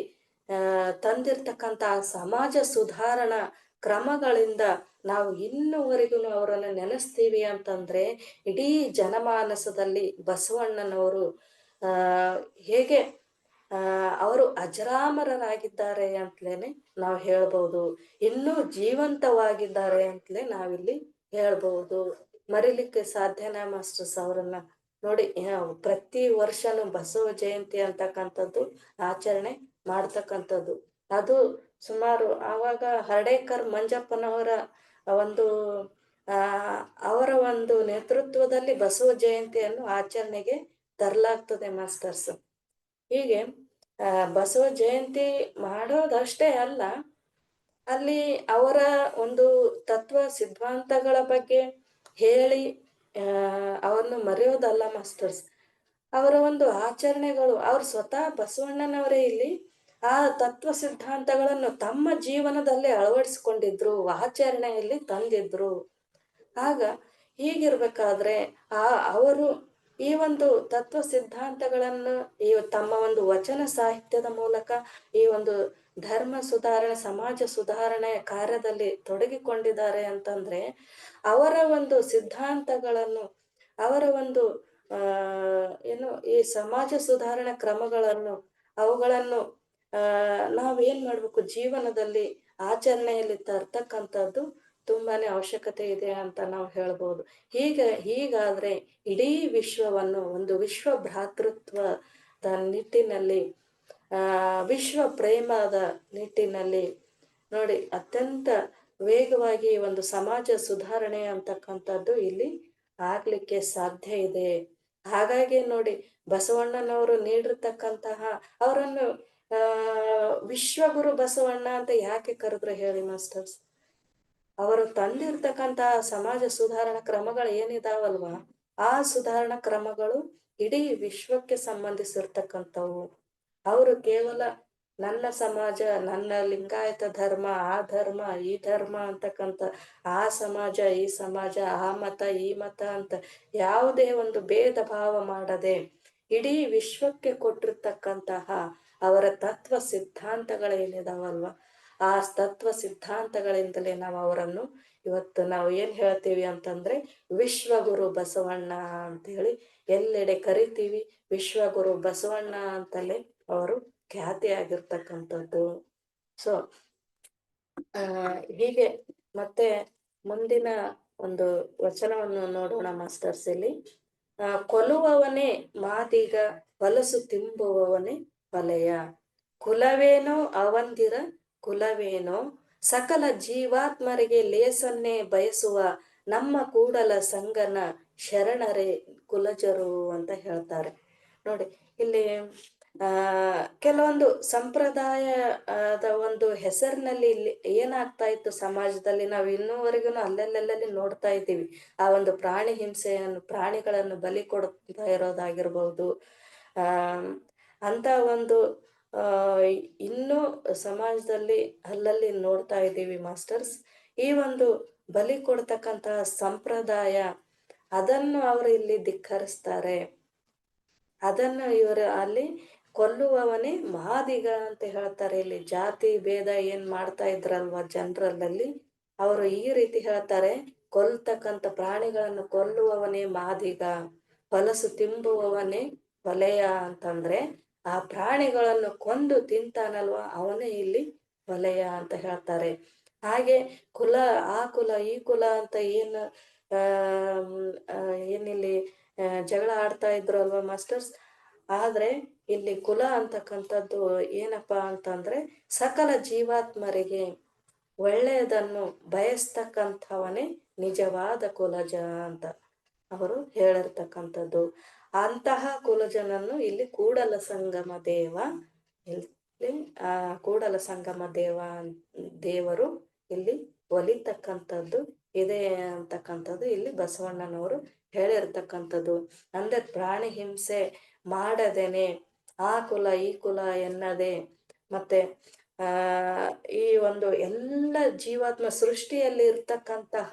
ತಂದಿರ್ತಕ್ಕಂಥ ಸಮಾಜ ಸುಧಾರಣಾ ಕ್ರಮಗಳಿಂದ ನಾವು ಇನ್ನುವರೆಗೂ ಅವರನ್ನು ನೆನೆಸ್ತೀವಿ ಅಂತಂದ್ರೆ ಇಡೀ ಜನಮಾನಸದಲ್ಲಿ ಬಸವಣ್ಣನವರು ಆ ಹೇಗೆ ಅವರು ಅಜರಾಮರರಾಗಿದ್ದಾರೆ ಅಂತಲೇನೆ ನಾವು ಹೇಳ್ಬಹುದು, ಇನ್ನೂ ಜೀವಂತವಾಗಿದ್ದಾರೆ ಅಂತಲೇ ನಾವಿಲ್ಲಿ ಹೇಳ್ಬಹುದು. ಮರಿಲಿಕ್ಕೆ ಸಾಧ್ಯನಾ ಮಾಸ್ಟರ್ಸ್ ಅವರನ್ನ? ನೋಡಿ, ಪ್ರತಿ ವರ್ಷನೂ ಬಸವ ಜಯಂತಿ ಅಂತಕ್ಕಂಥದ್ದು ಆಚರಣೆ ಮಾಡ್ತಕ್ಕಂಥದ್ದು. ಅದು ಸುಮಾರು ಆವಾಗ ಹರ್ಡೇಕರ್ ಮಂಜಪ್ಪನವರ ಒಂದು ಅವರ ಒಂದು ನೇತೃತ್ವದಲ್ಲಿ ಬಸವ ಜಯಂತಿಯನ್ನು ಆಚರಣೆಗೆ ತರಲಾಗ್ತದೆ ಮಾಸ್ಟರ್ಸ್. ಹೀಗೆ ಬಸವ ಜಯಂತಿ ಮಾಡೋದಷ್ಟೇ ಅಲ್ಲ, ಅಲ್ಲಿ ಅವರ ಒಂದು ತತ್ವ ಸಿದ್ಧಾಂತಗಳ ಬಗ್ಗೆ ಹೇಳಿ ಅವನ್ನು ಮರೆಯೋದಲ್ಲ ಮಾಸ್ಟರ್ಸ್. ಅವರ ಒಂದು ಆಚರಣೆಗಳು, ಅವ್ರು ಸ್ವತಃ ಬಸವಣ್ಣನವರೇ ಇಲ್ಲಿ ಆ ತತ್ವ ಸಿದ್ಧಾಂತಗಳನ್ನು ತಮ್ಮ ಜೀವನದಲ್ಲಿ ಅಳವಡಿಸ್ಕೊಂಡಿದ್ರು, ಆಚರಣೆಯಲ್ಲಿ ತಂದಿದ್ರು. ಆಗ ಹೀಗಿರ್ಬೇಕಾದ್ರೆ ಅವರು ಈ ಒಂದು ತತ್ವ ಸಿದ್ಧಾಂತಗಳನ್ನು ಈ ತಮ್ಮ ಒಂದು ವಚನ ಸಾಹಿತ್ಯದ ಮೂಲಕ ಈ ಒಂದು ಧರ್ಮ ಸುಧಾರಣೆ, ಸಮಾಜ ಸುಧಾರಣೆ ಕಾರ್ಯದಲ್ಲಿ ತೊಡಗಿಕೊಂಡಿದ್ದಾರೆ ಅಂತಂದ್ರೆ ಅವರ ಒಂದು ಸಿದ್ಧಾಂತಗಳನ್ನು, ಅವರ ಒಂದು ಏನು ಈ ಸಮಾಜ ಸುಧಾರಣೆ ಕ್ರಮಗಳನ್ನು, ಅವುಗಳನ್ನು ನಾವೇನ್ ಮಾಡ್ಬೇಕು, ಜೀವನದಲ್ಲಿ ಆಚರಣೆಯಲ್ಲಿ ತರ್ತಕ್ಕಂಥದ್ದು ತುಂಬಾನೇ ಅವಶ್ಯಕತೆ ಇದೆ ಅಂತ ನಾವು ಹೇಳ್ಬೋದು. ಹೀಗಾದ್ರೆ ಇಡೀ ವಿಶ್ವವನ್ನು ಒಂದು ವಿಶ್ವ ಭ್ರಾತೃತ್ವದ ನಿಟ್ಟಿನಲ್ಲಿ, ವಿಶ್ವ ಪ್ರೇಮದ ನಿಟ್ಟಿನಲ್ಲಿ ನೋಡಿ ಅತ್ಯಂತ ವೇಗವಾಗಿ ಒಂದು ಸಮಾಜ ಸುಧಾರಣೆ ಅಂತಕ್ಕಂಥದ್ದು ಇಲ್ಲಿ ಆಗ್ಲಿಕ್ಕೆ ಸಾಧ್ಯ ಇದೆ. ಹಾಗಾಗಿ ನೋಡಿ, ಬಸವಣ್ಣನವರು ನೀಡಿರ್ತಕ್ಕಂತಹ ಅವರನ್ನು ವಿಶ್ವಗುರು ಬಸವಣ್ಣ ಅಂತ ಯಾಕೆ ಕರೆದ್ರು ಹೇಳಿ ಮಾಸ್ಟರ್ಸ್? ಅವರು ತಂದಿರ್ತಕ್ಕಂತಹ ಸಮಾಜ ಸುಧಾರಣಾ ಕ್ರಮಗಳು ಏನಿದಾವಲ್ವಾ, ಆ ಸುಧಾರಣಾ ಕ್ರಮಗಳು ಇಡೀ ವಿಶ್ವಕ್ಕೆ ಸಂಬಂಧಿಸಿರ್ತಕ್ಕಂಥವು. ಅವರು ಕೇವಲ ನನ್ನ ಸಮಾಜ, ನನ್ನ ಲಿಂಗಾಯತ ಧರ್ಮ, ಆ ಧರ್ಮ ಈ ಧರ್ಮ ಅಂತಕ್ಕಂಥ ಆ ಸಮಾಜ ಈ ಸಮಾಜ, ಆ ಮತ ಈ ಮತ ಅಂತ ಯಾವುದೇ ಒಂದು ಭೇದ ಭಾವ ಮಾಡದೆ ಇಡೀ ವಿಶ್ವಕ್ಕೆ ಕೊಟ್ಟಿರ್ತಕ್ಕಂತಹ ಅವರ ತತ್ವ ಸಿದ್ಧಾಂತಗಳೇನಿದಾವಲ್ವ, ಆ ತತ್ವ ಸಿದ್ಧಾಂತಗಳಿಂದಲೇ ನಾವು ಅವರನ್ನು ಇವತ್ತು ನಾವು ಏನ್ ಹೇಳ್ತೀವಿ ಅಂತಂದ್ರೆ ವಿಶ್ವಗುರು ಬಸವಣ್ಣ ಅಂತ ಹೇಳಿ ಎಲ್ಲೆಡೆ ಕರಿತೀವಿ. ವಿಶ್ವಗುರು ಬಸವಣ್ಣ ಅಂತಲೇ ಅವರು ಖ್ಯಾತಿಯಾಗಿರ್ತಕ್ಕಂಥದ್ದು. ಸೊ ಹೀಗೆ ಮತ್ತೆ ಮುಂದಿನ ಒಂದು ವಚನವನ್ನು ನೋಡೋಣ ಮಾಸ್ಟರ್ಸ್. ಇಲ್ಲಿ ಕೊಲುವವನೇ ಮಾದಿಗ, ಹೊಲಸು ತಿಂಬುವವನೇ ಹೊಲೆಯ, ಕುಲವೇನೋ ಅವಂದಿರ ಕುಲವೇನೋ, ಸಕಲ ಜೀವಾತ್ಮರಿಗೆ ಲೇಸನ್ನೇ ಬಯಸುವ ನಮ್ಮ ಕೂಡಲ ಸಂಗನ ಶರಣರೇ ಕುಲಜರು ಅಂತ ಹೇಳ್ತಾರೆ. ನೋಡಿ, ಇಲ್ಲಿ ಕೆಲವೊಂದು ಸಂಪ್ರದಾಯದ ಒಂದು ಹೆಸರಿನಲ್ಲಿ ಇಲ್ಲಿ ಏನಾಗ್ತಾ ಇತ್ತು ಸಮಾಜದಲ್ಲಿ, ನಾವು ಇನ್ನೂವರೆಗೂ ಅಲ್ಲೆಲ್ಲೆಲ್ಲಿ ನೋಡ್ತಾ ಇದ್ದೀವಿ. ಆ ಒಂದು ಪ್ರಾಣಿ ಹಿಂಸೆಯನ್ನು, ಪ್ರಾಣಿಗಳನ್ನು ಬಲಿ ಕೊಡ್ತಾ ಇರೋದಾಗಿರ್ಬಹುದು, ಅಂತ ಒಂದು ಇನ್ನೂ ಸಮಾಜದಲ್ಲಿ ಅಲ್ಲಲ್ಲಿ ನೋಡ್ತಾ ಇದ್ದೀವಿ ಮಾಸ್ಟರ್ಸ್. ಈ ಒಂದು ಬಲಿ ಕೊಡ್ತಕ್ಕಂತಹ ಸಂಪ್ರದಾಯ, ಅದನ್ನು ಅವರು ಇಲ್ಲಿ ಧಿಕ್ಕರಿಸ್ತಾರೆ. ಅದನ್ನು ಇವರು ಅಲ್ಲಿ ಕೊಲ್ಲುವವನೇ ಮಾದಿಗ ಅಂತ ಹೇಳ್ತಾರೆ. ಇಲ್ಲಿ ಜಾತಿ ಭೇದ ಏನ್ ಮಾಡ್ತಾ ಇದ್ರಲ್ವ ಜನರಲ್ಲಲ್ಲಿ, ಅವರು ಈ ರೀತಿ ಹೇಳ್ತಾರೆ, ಕೊಲ್ತಕ್ಕಂಥ ಪ್ರಾಣಿಗಳನ್ನು ಕೊಲ್ಲುವವನೇ ಮಾದಿಗ, ಹೊಲಸು ತಿಂಬುವವನೇ ಹೊಲೆಯ ಅಂತಂದ್ರೆ ಆ ಪ್ರಾಣಿಗಳನ್ನು ಕೊಂದು ತಿಂತಾನಲ್ವ ಅವನೇ ಇಲ್ಲಿ ಹೊಲೆಯ ಅಂತ ಹೇಳ್ತಾರೆ. ಹಾಗೆ ಕುಲ, ಆ ಕುಲ ಈ ಕುಲ ಅಂತ ಏನಿಲ್ಲಿ ಜಗಳ ಆಡ್ತಾ ಇದ್ರು ಅಲ್ವಾ ಮಾಸ್ಟರ್ಸ್. ಆದ್ರೆ ಇಲ್ಲಿ ಕುಲ ಅಂತಕ್ಕಂಥದ್ದು ಏನಪ್ಪಾ ಅಂತಂದ್ರೆ ಸಕಲ ಜೀವಾತ್ಮರಿಗೆ ಒಳ್ಳೆಯದನ್ನು ಬಯಸ್ತಕ್ಕಂಥವನೇ ನಿಜವಾದ ಕುಲಜ ಅಂತ ಅವರು ಹೇಳಿರ್ತಕ್ಕಂಥದ್ದು. ಅಂತಹ ಕುಲಜನನ್ನು ಇಲ್ಲಿ ಕೂಡಲ ಸಂಗಮ ದೇವ, ಇಲ್ಲಿ ಕೂಡಲ ಸಂಗಮ ದೇವರು ಇಲ್ಲಿ ಒಲಿತಕ್ಕಂಥದ್ದು ಇದೆ ಅಂತಕ್ಕಂಥದ್ದು ಇಲ್ಲಿ ಬಸವಣ್ಣನವರು ಹೇಳಿರ್ತಕ್ಕಂಥದ್ದು. ಅಂದ್ರೆ ಪ್ರಾಣಿ ಹಿಂಸೆ ಮಾಡದೇನೆ, ಆ ಕುಲ ಈ ಕುಲ ಎನ್ನದೆ, ಮತ್ತೆ ಆ ಈ ಒಂದು ಎಲ್ಲ ಜೀವಾತ್ಮ ಸೃಷ್ಟಿಯಲ್ಲಿ ಇರ್ತಕ್ಕಂತಹ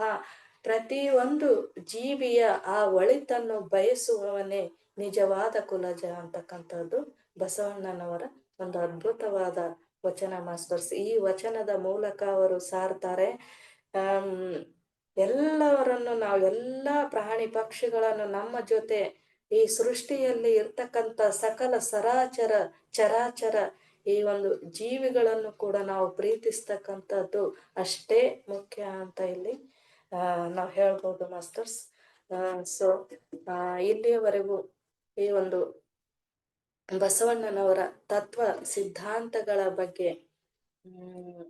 ಪ್ರತಿ ಒಂದು ಜೀವಿಯ ಆ ಒಳಿತನ್ನು ಬಯಸುವವನೇ ನಿಜವಾದ ಕುಲಜ ಅಂತಕ್ಕಂಥದ್ದು ಬಸವಣ್ಣನವರ ಒಂದು ಅದ್ಭುತವಾದ ವಚನ ಮಾಸ್ಟರ್ಸ್. ಈ ವಚನದ ಮೂಲಕ ಅವರು ಸಾರ್ತಾರೆ. ಎಲ್ಲವರನ್ನು ನಾವು ಎಲ್ಲಾ ಪ್ರಾಣಿ ಪಕ್ಷಿಗಳನ್ನು ನಮ್ಮ ಜೊತೆ ಈ ಸೃಷ್ಟಿಯಲ್ಲಿ ಇರ್ತಕ್ಕಂಥ ಸಕಲ ಚರಾಚರ ಈ ಒಂದು ಜೀವಿಗಳನ್ನು ಕೂಡ ನಾವು ಪ್ರೀತಿಸ್ತಕ್ಕಂಥದ್ದು ಅಷ್ಟೇ ಮುಖ್ಯ ಅಂತ ಇಲ್ಲಿ ನಾವು ಹೇಳ್ಬೋದು ಮಾಸ್ಟರ್ಸ್. ಸೊ ಇಲ್ಲಿಯವರೆಗೂ ಈ ಒಂದು ಬಸವಣ್ಣನವರ ತತ್ವ ಸಿದ್ಧಾಂತಗಳ ಬಗ್ಗೆ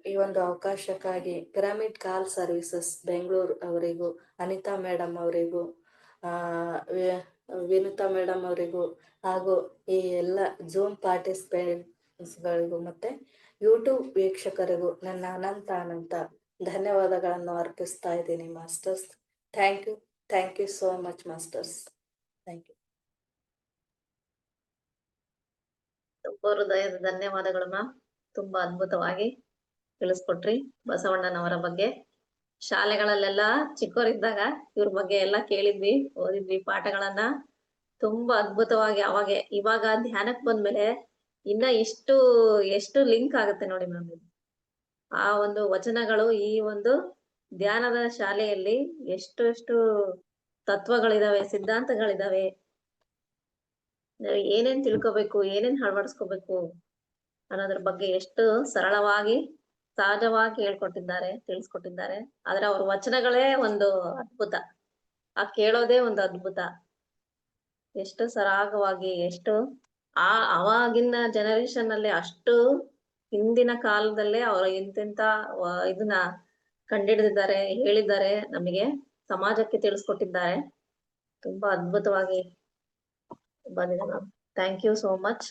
ಈ ಒಂದು ಅವಕಾಶಕ್ಕಾಗಿ ಪಿರಮಿಡ್ ಕಾಲ್ ಸರ್ವಿಸಸ್ ಬೆಂಗಳೂರು ಅವರಿಗೂ, ಅನಿತಾ ಮೇಡಮ್ ಅವರಿಗೂ, ವಿನುತಾ ಮೇಡಮ್ ಅವರಿಗೂ, ಹಾಗೂ ಈ ಎಲ್ಲ ಝೂಮ್ ಪಾರ್ಟಿಸಿಪೆಂಟ್ಸ್ಗಳಿಗೂ ಮತ್ತೆ ಯೂಟ್ಯೂಬ್ ವೀಕ್ಷಕರಿಗೂ ನನ್ನ ಅನಂತ ಧನ್ಯವಾದಗಳನ್ನು ಅರ್ಪಿಸ್ತಾ ಇದ್ದೀನಿ masters. Thank you so much masters. Thank you. ತುಂಬ ಹೃದಯದ ಧನ್ಯವಾದಗಳು ಮ್ಯಾಮ್. ತುಂಬಾ ಅದ್ಭುತವಾಗಿ ತಿಳಿಸ್ಕೊಟ್ರಿ ಬಸವಣ್ಣನವರ ಬಗ್ಗೆ. ಶಾಲೆಗಳಲ್ಲೆಲ್ಲ ಚಿಕ್ಕವರಿದ್ದಾಗ ಇವ್ರ ಬಗ್ಗೆ ಎಲ್ಲ ಕೇಳಿದ್ವಿ, ಓದಿದ್ವಿ ಪಾಠಗಳನ್ನ. ತುಂಬಾ ಅದ್ಭುತವಾಗಿ ಇವಾಗ ಧ್ಯಾನಕ್ಕೆ ಬಂದ್ಮೇಲೆ ಇನ್ನ ಎಷ್ಟು ಲಿಂಕ್ ಆಗುತ್ತೆ ನೋಡಿ ಮ್ಯಾಮ್. ಆ ಒಂದು ವಚನಗಳು ಈ ಒಂದು ಧ್ಯಾನದ ಶಾಲೆಯಲ್ಲಿ ಎಷ್ಟು ತತ್ವಗಳಿದಾವೆ, ಸಿದ್ಧಾಂತಗಳಿದಾವೆ, ಏನೇನ್ ತಿಳ್ಕೊಬೇಕು, ಏನೇನ್ ಅಳವಡಿಸ್ಕೋಬೇಕು ಅನ್ನೋದ್ರ ಬಗ್ಗೆ ಎಷ್ಟು ಸರಳವಾಗಿ ಸಹಜವಾಗಿ ತಿಳಿಸ್ಕೊಟ್ಟಿದ್ದಾರೆ. ಆದ್ರೆ ಅವ್ರ ವಚನಗಳೇ ಒಂದು ಅದ್ಭುತ. ಆ ಕೇಳೋದೇ ಒಂದು ಅದ್ಭುತ. ಎಷ್ಟು ಸರಾಗವಾಗಿ, ಎಷ್ಟು ಅವಾಗಿನ ಜನರೇಷನ್ ಅಲ್ಲಿ, ಅಷ್ಟು ಹಿಂದಿನ ಕಾಲದಲ್ಲೇ ಅವರು ಇಂತಿಂತ ಇದನ್ನ ಕಂಡಿಡಿದಿದ್ದಾರೆ, ಹೇಳಿದ್ದಾರೆ, ನಮಗೆ ಸಮಾಜಕ್ಕೆ ತಿಳಿಸ್ಕೊಟ್ಟಿದ್ದಾರೆ. ತುಂಬಾ ಅದ್ಭುತವಾಗಿ ಬಂದಿದೆ ma'am. Thank you so much.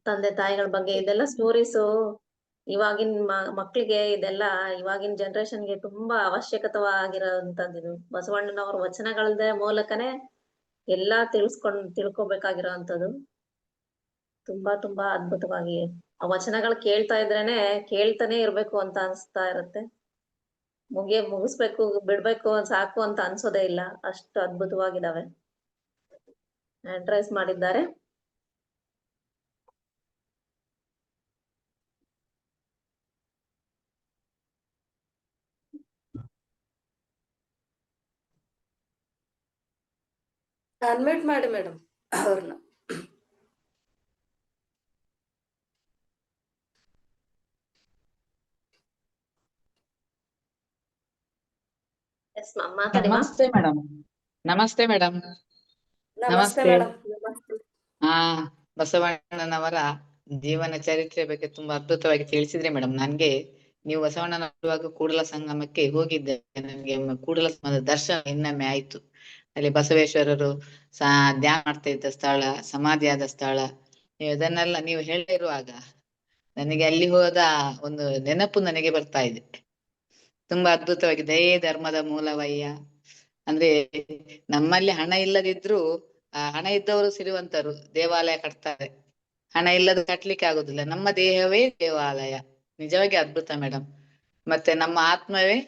ತಂದೆ ತಾಯಿಗಳ ಬಗ್ಗೆ ಇದೆಲ್ಲ ಸ್ಟೋರೀಸು ಇವಾಗಿನ ಮಕ್ಳಿಗೆ ಇದೆಲ್ಲ ಇವಾಗಿನ ಜನರೇಷನ್ಗೆ ತುಂಬಾ ಅವಶ್ಯಕತವಾಗಿರೋಂಥದ್ದು. ಬಸವಣ್ಣನವ್ರ ವಚನಗಳದ ಮೂಲಕನೇ ಎಲ್ಲಾ ತಿಳ್ಕೊಬೇಕಾಗಿರೋಂಥದ್ದು. ತುಂಬಾ ಅದ್ಭುತವಾಗಿ ಆ ವಚನಗಳು ಕೇಳ್ತಾ ಇದ್ರೇನೆ ಕೇಳ್ತಾನೆ ಇರ್ಬೇಕು ಅಂತ ಅನ್ಸ್ತಾ ಇರುತ್ತೆ. ಮುಗಿಸ್ಬೇಕು, ಬಿಡ್ಬೇಕು, ಸಾಕು ಅಂತ ಅನ್ಸೋದೇ ಇಲ್ಲ, ಅಷ್ಟು ಅದ್ಭುತವಾಗಿದಾವೆ. ಅಡ್ರೆಸ್ ಮಾಡಿದ್ದಾರೆ. ಅನ್ಮ್ಯೂಟ್ ಮಾಡಿ ಮೇಡಮ್ ಅವ್ರನ್ನ. ನಮಸ್ತೆ ಮೇಡಮ್. ನಮಸ್ತೆ ಮೇಡಮ್. ನಮಸ್ತೆ ಮೇಡಮ್. ಬಸವಣ್ಣನವರ ಜೀವನ ಚರಿತ್ರೆ ಬಗ್ಗೆ ತುಂಬಾ ಅದ್ಭುತವಾಗಿ ತಿಳಿಸಿದ್ರಿ ಮೇಡಮ್. ನನ್ಗೆ ನೀವು ಬಸವಣ್ಣನವರ ಕೂಡಲ ಸಂಗಮಕ್ಕೆ ಹೋಗಿದ್ದೆ. ನನಗೆ ಕೂಡಲ ಸಂಗಮದ ದರ್ಶನ ಇನ್ನೊಮ್ಮೆ ಆಯ್ತು. ಅಲ್ಲಿ ಬಸವೇಶ್ವರರು ಧ್ಯಾನ ಮಾಡ್ತಾ ಇದ್ದ ಸ್ಥಳ, ಸಮಾಧಿಯಾದ ಸ್ಥಳ, ಇದನ್ನೆಲ್ಲ ನೀವು ಹೇಳಿರುವಾಗ ನನಗೆ ಅಲ್ಲಿ ಹೋದ ಒಂದು ನೆನಪು ನನಗೆ ಬರ್ತಾ ಇದೆ. ತುಂಬಾ ಅದ್ಭುತವಾಗಿ ದಯೆ ಧರ್ಮದ ಮೂಲವಯ್ಯ ಅಂದ್ರೆ, ನಮ್ಮಲ್ಲಿ ಹಣ ಇಲ್ಲದಿದ್ರು ಹಣ ಇದ್ದವರು ಸಿರಿವಂತರು ದೇವಾಲಯ ಕಟ್ತಾರೆ, ಹಣ ಇಲ್ಲದ ಕಟ್ಲಿಕ್ಕೆ ಆಗುದಿಲ್ಲ. ನಮ್ಮ ದೇಹವೇ ದೇವಾಲಯ. ನಿಜವಾಗಿ ಅದ್ಭುತ ಮೇಡಮ್. ಮತ್ತೆ ನಮ್ಮ ಆತ್ಮವೇ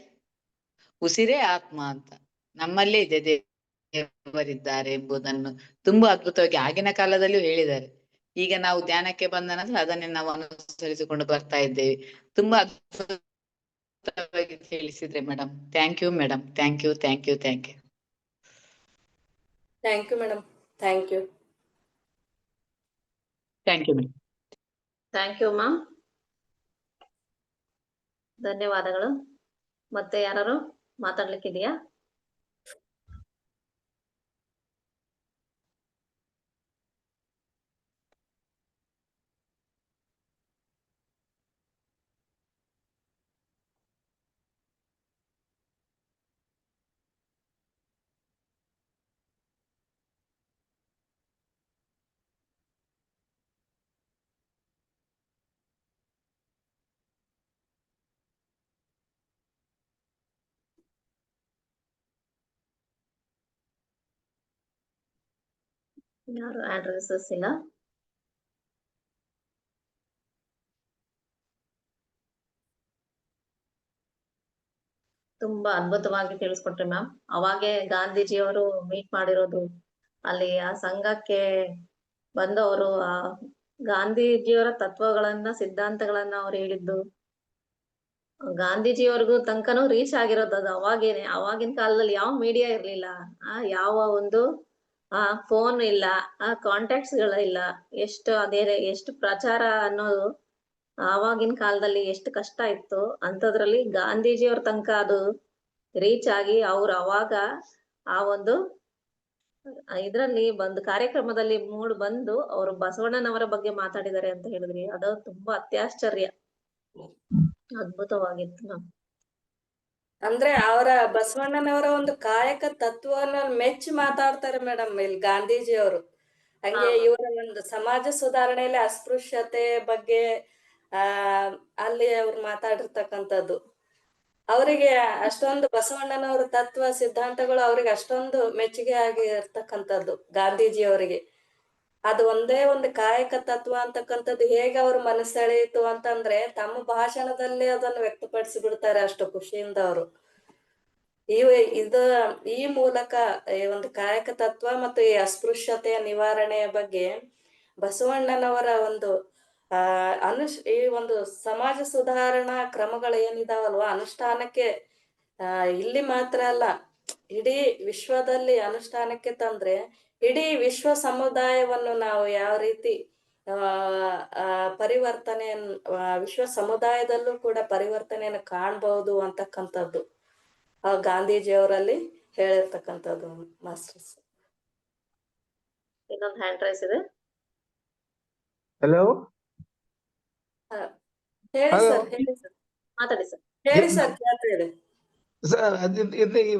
ಉಸಿರೇ ಆತ್ಮ ಅಂತ ನಮ್ಮಲ್ಲೇ ಇದೆ ದೇವರಿದ್ದಾರೆ ಎಂಬುದನ್ನು ತುಂಬಾ ಅದ್ಭುತವಾಗಿ ಆಗಿನ ಕಾಲದಲ್ಲಿಯೂ ಹೇಳಿದ್ದಾರೆ. ಈಗ ನಾವು ಧ್ಯಾನಕ್ಕೆ ಬಂದ ನಂತರ ಅದನ್ನೇ ನಾವು ಅನುಸರಿಸಿಕೊಂಡು ಬರ್ತಾ ಇದ್ದೇವೆ. ತುಂಬಾ ಅದ್ಭುತವಾಗಿ ತಿಳಿಸಿದ್ರೆ madam. Thank you madam. Thank you thank you thank you thank you madam. Thank you. Thank you madam. Thank you ma'am. ಧನ್ಯವಾದಗಳು. ಮತ್ತೆ ಯಾರು ಮಾತಾಡ್ಲಿಕ್ಕಿದೆಯಾ? ಯಾರು ಅಡ್ರೆಸಸ್ ಇಲ್ಲ. ತುಂಬಾ ಅದ್ಭುತವಾಗಿ ತಿಳಿಸ್ಕೊಟ್ರಿ ಮ್ಯಾಮ್. ಅವಾಗೆ ಗಾಂಧೀಜಿಯವರು ಮೀಟ್ ಮಾಡಿರೋದು, ಅಲ್ಲಿ ಆ ಸಂಘಕ್ಕೆ ಬಂದವರು ಆ ಗಾಂಧೀಜಿಯವರ ತತ್ವಗಳನ್ನ ಸಿದ್ಧಾಂತಗಳನ್ನ ಅವ್ರು ಹೇಳಿದ್ದು, ಗಾಂಧೀಜಿಯವರೆಗೂ ತನಕನೂ ರೀಚ್ ಆಗಿರೋದು ಅದು ಅವಾಗೇನೆ. ಅವಾಗಿನ ಕಾಲದಲ್ಲಿ ಯಾವ ಮೀಡಿಯಾ ಇರ್ಲಿಲ್ಲ, ಯಾವ ಒಂದು ಫೋನ್ ಇಲ್ಲ, ಕಾಂಟ್ಯಾಕ್ಟ್ಸ್ ಗಳಿಲ್ಲ. ಎಷ್ಟು ಪ್ರಚಾರ ಅನ್ನೋದು ಆವಾಗಿನ ಕಾಲದಲ್ಲಿ ಎಷ್ಟು ಕಷ್ಟ ಇತ್ತು. ಅಂಥದ್ರಲ್ಲಿ ಗಾಂಧೀಜಿಯವ್ರ ತನಕ ಅದು ರೀಚ್ ಆಗಿ ಅವ್ರು ಅವಾಗ ಆ ಒಂದು ಇದ್ರಲ್ಲಿ ಬಂದು ಕಾರ್ಯಕ್ರಮದಲ್ಲಿ ಬಂದು ಅವರು ಬಸವಣ್ಣನವರ ಬಗ್ಗೆ ಮಾತಾಡಿದ್ದಾರೆ ಅಂತ ಹೇಳಿದ್ರಿ. ಅದು ತುಂಬಾ ಅತ್ಯಾಶ್ಚರ್ಯ, ಅದ್ಭುತವಾಗಿತ್ತು ಮ್ಯಾಮ್. ಅಂದ್ರೆ ಅವರ ಬಸವಣ್ಣನವರ ಒಂದು ಕಾಯಕ ತತ್ವವನ್ನ ಮೆಚ್ಚಿ ಮಾತಾಡ್ತಾರೆ ಮೇಡಮ್ ಇಲ್ಲಿ ಗಾಂಧೀಜಿಯವರು. ಹಂಗೆ ಇವರ ಒಂದು ಸಮಾಜ ಸುಧಾರಣೆಯಲ್ಲಿ ಅಸ್ಪೃಶ್ಯತೆ ಬಗ್ಗೆ ಅಲ್ಲಿ ಅವ್ರು ಮಾತಾಡಿರ್ತಕ್ಕಂಥದ್ದು, ಅವರಿಗೆ ಅಷ್ಟೊಂದು ಬಸವಣ್ಣನವರ ತತ್ವ ಸಿದ್ಧಾಂತಗಳು ಅವ್ರಿಗೆ ಅಷ್ಟೊಂದು ಮೆಚ್ಚುಗೆ ಆಗಿ ಇರ್ತಕ್ಕಂಥದ್ದು ಗಾಂಧೀಜಿಯವರಿಗೆ. ಅದು ಒಂದೇ ಒಂದು ಕಾಯಕ ತತ್ವ ಅಂತಕ್ಕಂಥದ್ದು ಹೇಗೆ ಅವ್ರ ಮನಸ್ಸೆಳೆಯಿತು ಅಂತಂದ್ರೆ ತಮ್ಮ ಭಾಷಣದಲ್ಲೇ ಅದನ್ನು ವ್ಯಕ್ತಪಡಿಸಿ ಬಿಡ್ತಾರೆ, ಅಷ್ಟು ಖುಷಿಯಿಂದ ಅವರು. ಈ ಮೂಲಕ ಈ ಒಂದು ಕಾಯಕ ತತ್ವ ಮತ್ತು ಈ ಅಸ್ಪೃಶ್ಯತೆಯ ನಿವಾರಣೆಯ ಬಗ್ಗೆ ಬಸವಣ್ಣನವರ ಒಂದು ಈ ಒಂದು ಸಮಾಜ ಸುಧಾರಣಾ ಕ್ರಮಗಳು ಏನಿದಾವಲ್ವಾ ಅನುಷ್ಠಾನಕ್ಕೆ ಇಲ್ಲಿ ಮಾತ್ರ ಅಲ್ಲ, ಇಡೀ ವಿಶ್ವದಲ್ಲಿ ಅನುಷ್ಠಾನಕ್ಕೆ ತಂದ್ರೆ ಇಡೀ ವಿಶ್ವ ಸಮುದಾಯವನ್ನು ನಾವು ಯಾವ ರೀತಿ ವಿಶ್ವ ಸಮುದಾಯದಲ್ಲೂ ಕೂಡ ಪರಿವರ್ತನೆಯನ್ನು ಕಾಣ್ಬಹುದು ಅಂತಕ್ಕಂಥದ್ದು ಗಾಂಧೀಜಿಯವರಲ್ಲಿ ಹೇಳಿರ್ತಕ್ಕಂಥದ್ದು ಮಾಸ್ಟರ್ಸ್. ಇನ್ನೊಂದು ಹ್ಯಾಂಡ್ ರೈಸ್ ಇದೆ. ಹಲೋ, ಹೇಳಿ ಸರ್, ಹೇಳಿ ಸರ್, ಮಾತಾಡಿ ಸರ್. ಹೇಳಿ ಸರ್, ಕೇಳ್ತಾ ಇದೆ ಸರ್. ಈ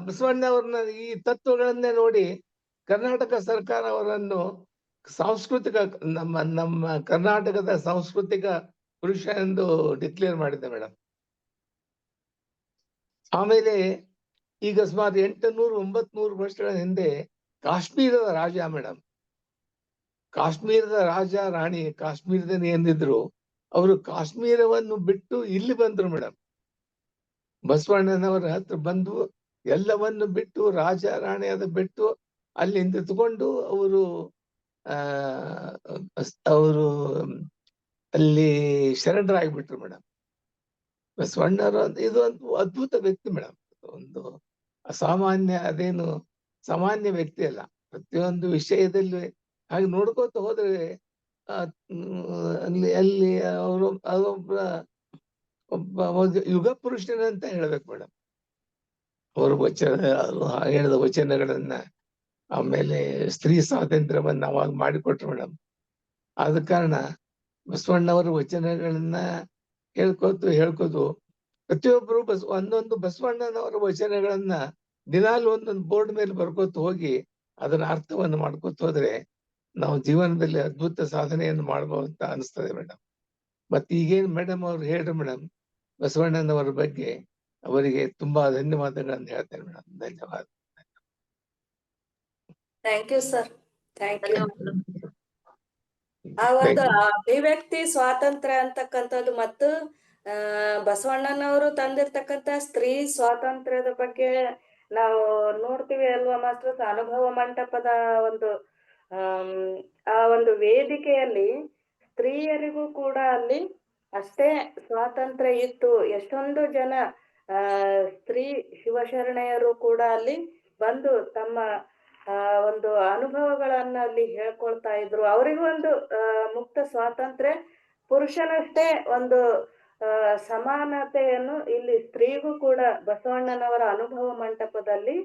ಬಸವಣ್ಣವ್ರನ್ನ ಈ ತತ್ವಗಳನ್ನೇ ನೋಡಿ ಕರ್ನಾಟಕ ಸರ್ಕಾರ ಅವರನ್ನು ಸಾಂಸ್ಕೃತಿಕ ನಮ್ಮ ಕರ್ನಾಟಕದ ಸಾಂಸ್ಕೃತಿಕ ಪುರುಷ ಎಂದು ಡಿಕ್ಲೇರ್ ಮಾಡಿದೆ ಮೇಡಮ್. ಆಮೇಲೆ ಈಗ ಸುಮಾರು 800-900 ವರ್ಷಗಳ ಹಿಂದೆ ಕಾಶ್ಮೀರದ ರಾಜ ಮೇಡಮ್, ಕಾಶ್ಮೀರದ ರಾಜ ರಾಣಿ ಕಾಶ್ಮೀರದಲ್ಲಿ ಏನಿದ್ರು ಅವರು ಕಾಶ್ಮೀರವನ್ನು ಬಿಟ್ಟು ಇಲ್ಲಿ ಬಂದ್ರು ಮೇಡಮ್. ಬಸವಣ್ಣನವರ ಹತ್ರ ಬಂದು ಎಲ್ಲವನ್ನು ಬಿಟ್ಟು ರಾಜ ರಾಣಿ ಅದ ಬಿಟ್ಟು ಅಲ್ಲಿ ನಿಂತ್ಕೊಂಡು ಅವರು ಅಲ್ಲಿ ಶರಣರ್ ಆಗಿಬಿಟ್ರು ಮೇಡಮ್. ಬಸವಣ್ಣರು ಇದು ಒಂದು ಅದ್ಭುತ ವ್ಯಕ್ತಿ ಮೇಡಮ್. ಒಂದು ಅದೇನು ಸಾಮಾನ್ಯ ವ್ಯಕ್ತಿ ಅಲ್ಲ. ಪ್ರತಿಯೊಂದು ವಿಷಯದಲ್ಲಿ ಹಾಗೆ ನೋಡ್ಕೋತ ಹೋದ್ರೆ ಅಲ್ಲಿ ಒಬ್ಬ ಯುಗ ಪುರುಷನಂತ ಹೇಳ್ಬೇಕು ಮೇಡಮ್. ಅವರು ಹೇಳಿದ ವಚನಗಳನ್ನ, ಆಮೇಲೆ ಸ್ತ್ರೀ ಸ್ವಾತಂತ್ರ್ಯವನ್ನ ಅವಾಗ ಮಾಡಿಕೊಟ್ರು ಮೇಡಮ್. ಆದ ಕಾರಣ ಬಸವಣ್ಣವರ ವಚನಗಳನ್ನ ಹೇಳ್ಕೋದು ಪ್ರತಿಯೊಬ್ಬರು ಒಂದೊಂದು ಬಸವಣ್ಣನವರ ವಚನಗಳನ್ನ ದಿನಾಲು ಒಂದೊಂದು ಬೋರ್ಡ್ ಮೇಲೆ ಬರ್ಕೋತ ಹೋಗಿ ಅದರ ಅರ್ಥವನ್ನು ಮಾಡ್ಕೋತ ಹೋದ್ರೆ ನಾವು ಜೀವನದಲ್ಲಿ ಅದ್ಭುತ ಸಾಧನೆಯನ್ನು ಮಾಡ್ಬೋದು ಅಂತ ಅನಿಸ್ತದೆ ಮೇಡಮ್. ಮತ್ತೆ ಈಗೇನು ಮೇಡಮ್ ಅವ್ರು ಹೇಳ್ರಿ ಮೇಡಮ್ ಬಸವಣ್ಣನವರ ಬಗ್ಗೆ, ಅವರಿಗೆ ತುಂಬಾ ಧನ್ಯವಾದಗಳನ್ನು ಹೇಳ್ತೇನೆ ಮೇಡಮ್. ಧನ್ಯವಾದ. Thank you sir, thank you. ಆ ಒಂದು ಅಭಿವ್ಯಕ್ತಿ ಸ್ವಾತಂತ್ರ್ಯ ಅಂತಕ್ಕಂಥದ್ದು ಮತ್ತು ಬಸವಣ್ಣನವರು ತಂದಿರ್ತಕ್ಕಂಥ ಸ್ತ್ರೀ ಸ್ವಾತಂತ್ರ್ಯದ ಬಗ್ಗೆ ನಾವು ನೋಡ್ತೀವಿ ಅಲ್ವಾ ಮಾಸ್ಟರ್ಸ್. ಅನುಭವ ಮಂಟಪದ ಒಂದು ಆ ಒಂದು ವೇದಿಕೆಯಲ್ಲಿ ಸ್ತ್ರೀಯರಿಗೂ ಕೂಡ ಅಲ್ಲಿ ಅಷ್ಟೇ ಸ್ವಾತಂತ್ರ್ಯ ಇತ್ತು. ಎಷ್ಟೊಂದು ಜನ ಸ್ತ್ರೀ ಶಿವಶರಣೆಯರು ಕೂಡ ಅಲ್ಲಿ ಬಂದು ತಮ್ಮ ಒಂದು ಅನುಭವಗಳನ್ನ ಅಲ್ಲಿ ಹೇಳ್ಕೊಳ್ತಾ ಇದ್ರು. ಅವರಿಗೂ ಒಂದು ಮುಕ್ತ ಸ್ವಾತಂತ್ರ್ಯ, ಪುರುಷನಷ್ಟೇ ಒಂದು ಸಮಾನತೆಯನ್ನು ಇಲ್ಲಿ ಸ್ತ್ರೀಗೂ ಕೂಡ ಬಸವಣ್ಣನವರ ಅನುಭವ ಮಂಟಪದಲ್ಲಿ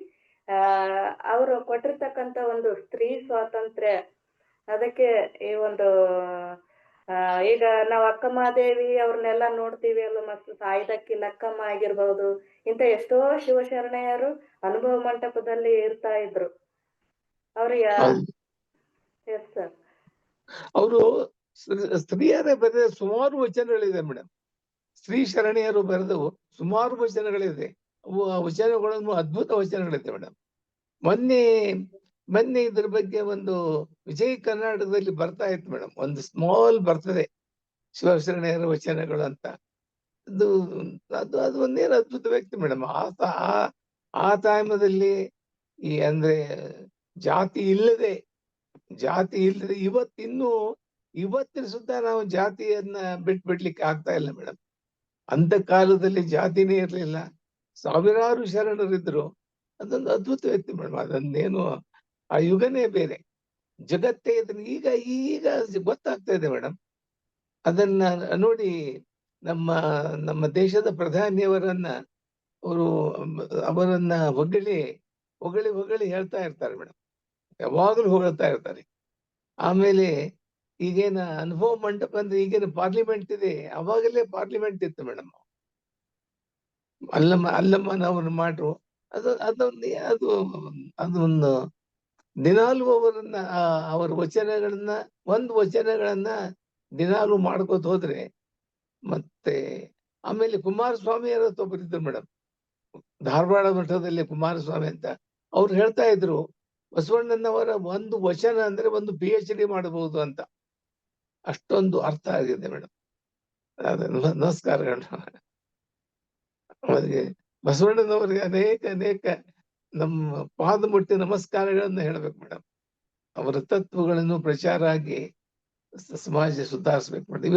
ಅವರು ಕೊಟ್ಟಿರ್ತಕ್ಕಂಥ ಒಂದು ಸ್ತ್ರೀ ಸ್ವಾತಂತ್ರ್ಯ. ಅದಕ್ಕೆ ಈ ಒಂದು ಈಗ ನಾವು ಅಕ್ಕಮಹಾದೇವಿ ಅವ್ರನ್ನೆಲ್ಲ ನೋಡ್ತೀವಿ ಅಲ್ಲ ಮತ್ತು ಸಾಯ್ದಕ್ಕಿ ಲಕ್ಕಮ್ಮ ಆಗಿರ್ಬಹುದು, ಇಂಥ ಎಷ್ಟೋ ಶಿವಶರಣೆಯರು ಅನುಭವ ಮಂಟಪದಲ್ಲಿ ಇರ್ತಾ ಇದ್ರು. ಅವ್ರಿಗೆ ಎಸ್ ಸರ್, ಅವರು ಸ್ತ್ರೀಯರೇ ಬರೆದ ಸುಮಾರು ವಚನಗಳಿದೆ ಮೇಡಮ್. ಸ್ತ್ರೀ ಶರಣೆಯರು ಬರೆದು ಸುಮಾರು ವಚನಗಳಿದೆ. ವಚನಗಳನ್ನು ಅದ್ಭುತ ವಚನಗಳಿದೆ ಮೇಡಮ್. ಮೊನ್ನೆ ಇದ್ರ ಬಗ್ಗೆ ಒಂದು ವಿಜಯ ಕರ್ನಾಟಕದಲ್ಲಿ ಬರ್ತಾ ಇತ್ತು ಮೇಡಮ್, ಒಂದು ಸ್ಮಾಲ್ ಬರ್ತದೆ ಶಿವಶರಣೆಯರ ವಚನಗಳು ಅಂತ. ಅದು ಅದು ಒಂದೇನು ಅದ್ಭುತ ವ್ಯಕ್ತಿ ಮೇಡಮ್. ಆ ಟೈಮದಲ್ಲಿ ಈ ಅಂದ್ರೆ ಜಾತಿ ಇಲ್ಲದೆ ಇವತ್ತಿನ ಸುತ್ತ ನಾವು ಜಾತಿಯನ್ನ ಬಿಡ್ಲಿಕ್ಕೆ ಆಗ್ತಾ ಇಲ್ಲ ಮೇಡಮ್. ಅಂತ ಕಾಲದಲ್ಲಿ ಜಾತಿನೇ ಇರ್ಲಿಲ್ಲ, ಸಾವಿರಾರು ಶರಣರಿದ್ರು. ಅದೊಂದು ಅದ್ಭುತ ವ್ಯಕ್ತಿ ಮೇಡಮ್. ಅದನ್ನೇನು ಆ ಯುಗನೇ ಬೇರೆ, ಜಗತ್ತೇ ಇದನ್ನ ಈಗ ಗೊತ್ತಾಗ್ತಾ ಇದೆ ಮೇಡಮ್. ಅದನ್ನ ನೋಡಿ ನಮ್ಮ ದೇಶದ ಪ್ರಧಾನಿಯವರನ್ನ ಅವರನ್ನ ಹೊಗಳಿ ಹೇಳ್ತಾ ಇರ್ತಾರೆ ಮೇಡಮ್. ಯಾವಾಗಲೂ ಹೊಗಳ್ತಾ ಇರ್ತಾರೆ. ಆಮೇಲೆ ಈಗೇನ ಅನುಭವ ಮಂಟಪ ಅಂದ್ರೆ ಈಗೇನು ಪಾರ್ಲಿಮೆಂಟ್ ಇದೆ, ಅವಾಗಲೇ ಪಾರ್ಲಿಮೆಂಟ್ ಇತ್ತು ಮೇಡಮ್. ಅಲ್ಲಮ್ಮನವ್ರನ್ನ ಮಾಡ್ರು. ಅದೊಂದು ದಿನಾಲು ಅವರ ವಚನಗಳನ್ನ ದಿನಾಲು ಮಾಡ್ಕೋತ ಹೋದ್ರೆ. ಮತ್ತೆ ಆಮೇಲೆ ಕುಮಾರಸ್ವಾಮಿ ಒಬ್ಬರು ಇದ್ರು ಮೇಡಮ್, ಧಾರವಾಡ ಮಠದಲ್ಲಿ ಕುಮಾರಸ್ವಾಮಿ ಅಂತ. ಅವ್ರು ಹೇಳ್ತಾ ಇದ್ರು, ಬಸವಣ್ಣನವರ ಒಂದು ವಚನ ಅಂದ್ರೆ ಒಂದು PhD ಮಾಡಬಹುದು ಅಂತ. ಅಷ್ಟೊಂದು ಅರ್ಥ ಆಗಿದೆ ಮೇಡಮ್. ನಮಸ್ಕಾರಗಳು. ಅವರಿಗೆ ಬಸವಣ್ಣನವರಿಗೆ ಅನೇಕ ನಮ್ಮ ಪಾದ ಮುಟ್ಟಿ ನಮಸ್ಕಾರಗಳನ್ನು ಹೇಳ್ಬೇಕು ಮೇಡಮ್. ಅವರ ತತ್ವಗಳನ್ನು ಪ್ರಚಾರ ಆಗಿ ಸಮಾಜ ಸುಧಾರಿಸ್ಬೇಕು ಮೇಡಮ್.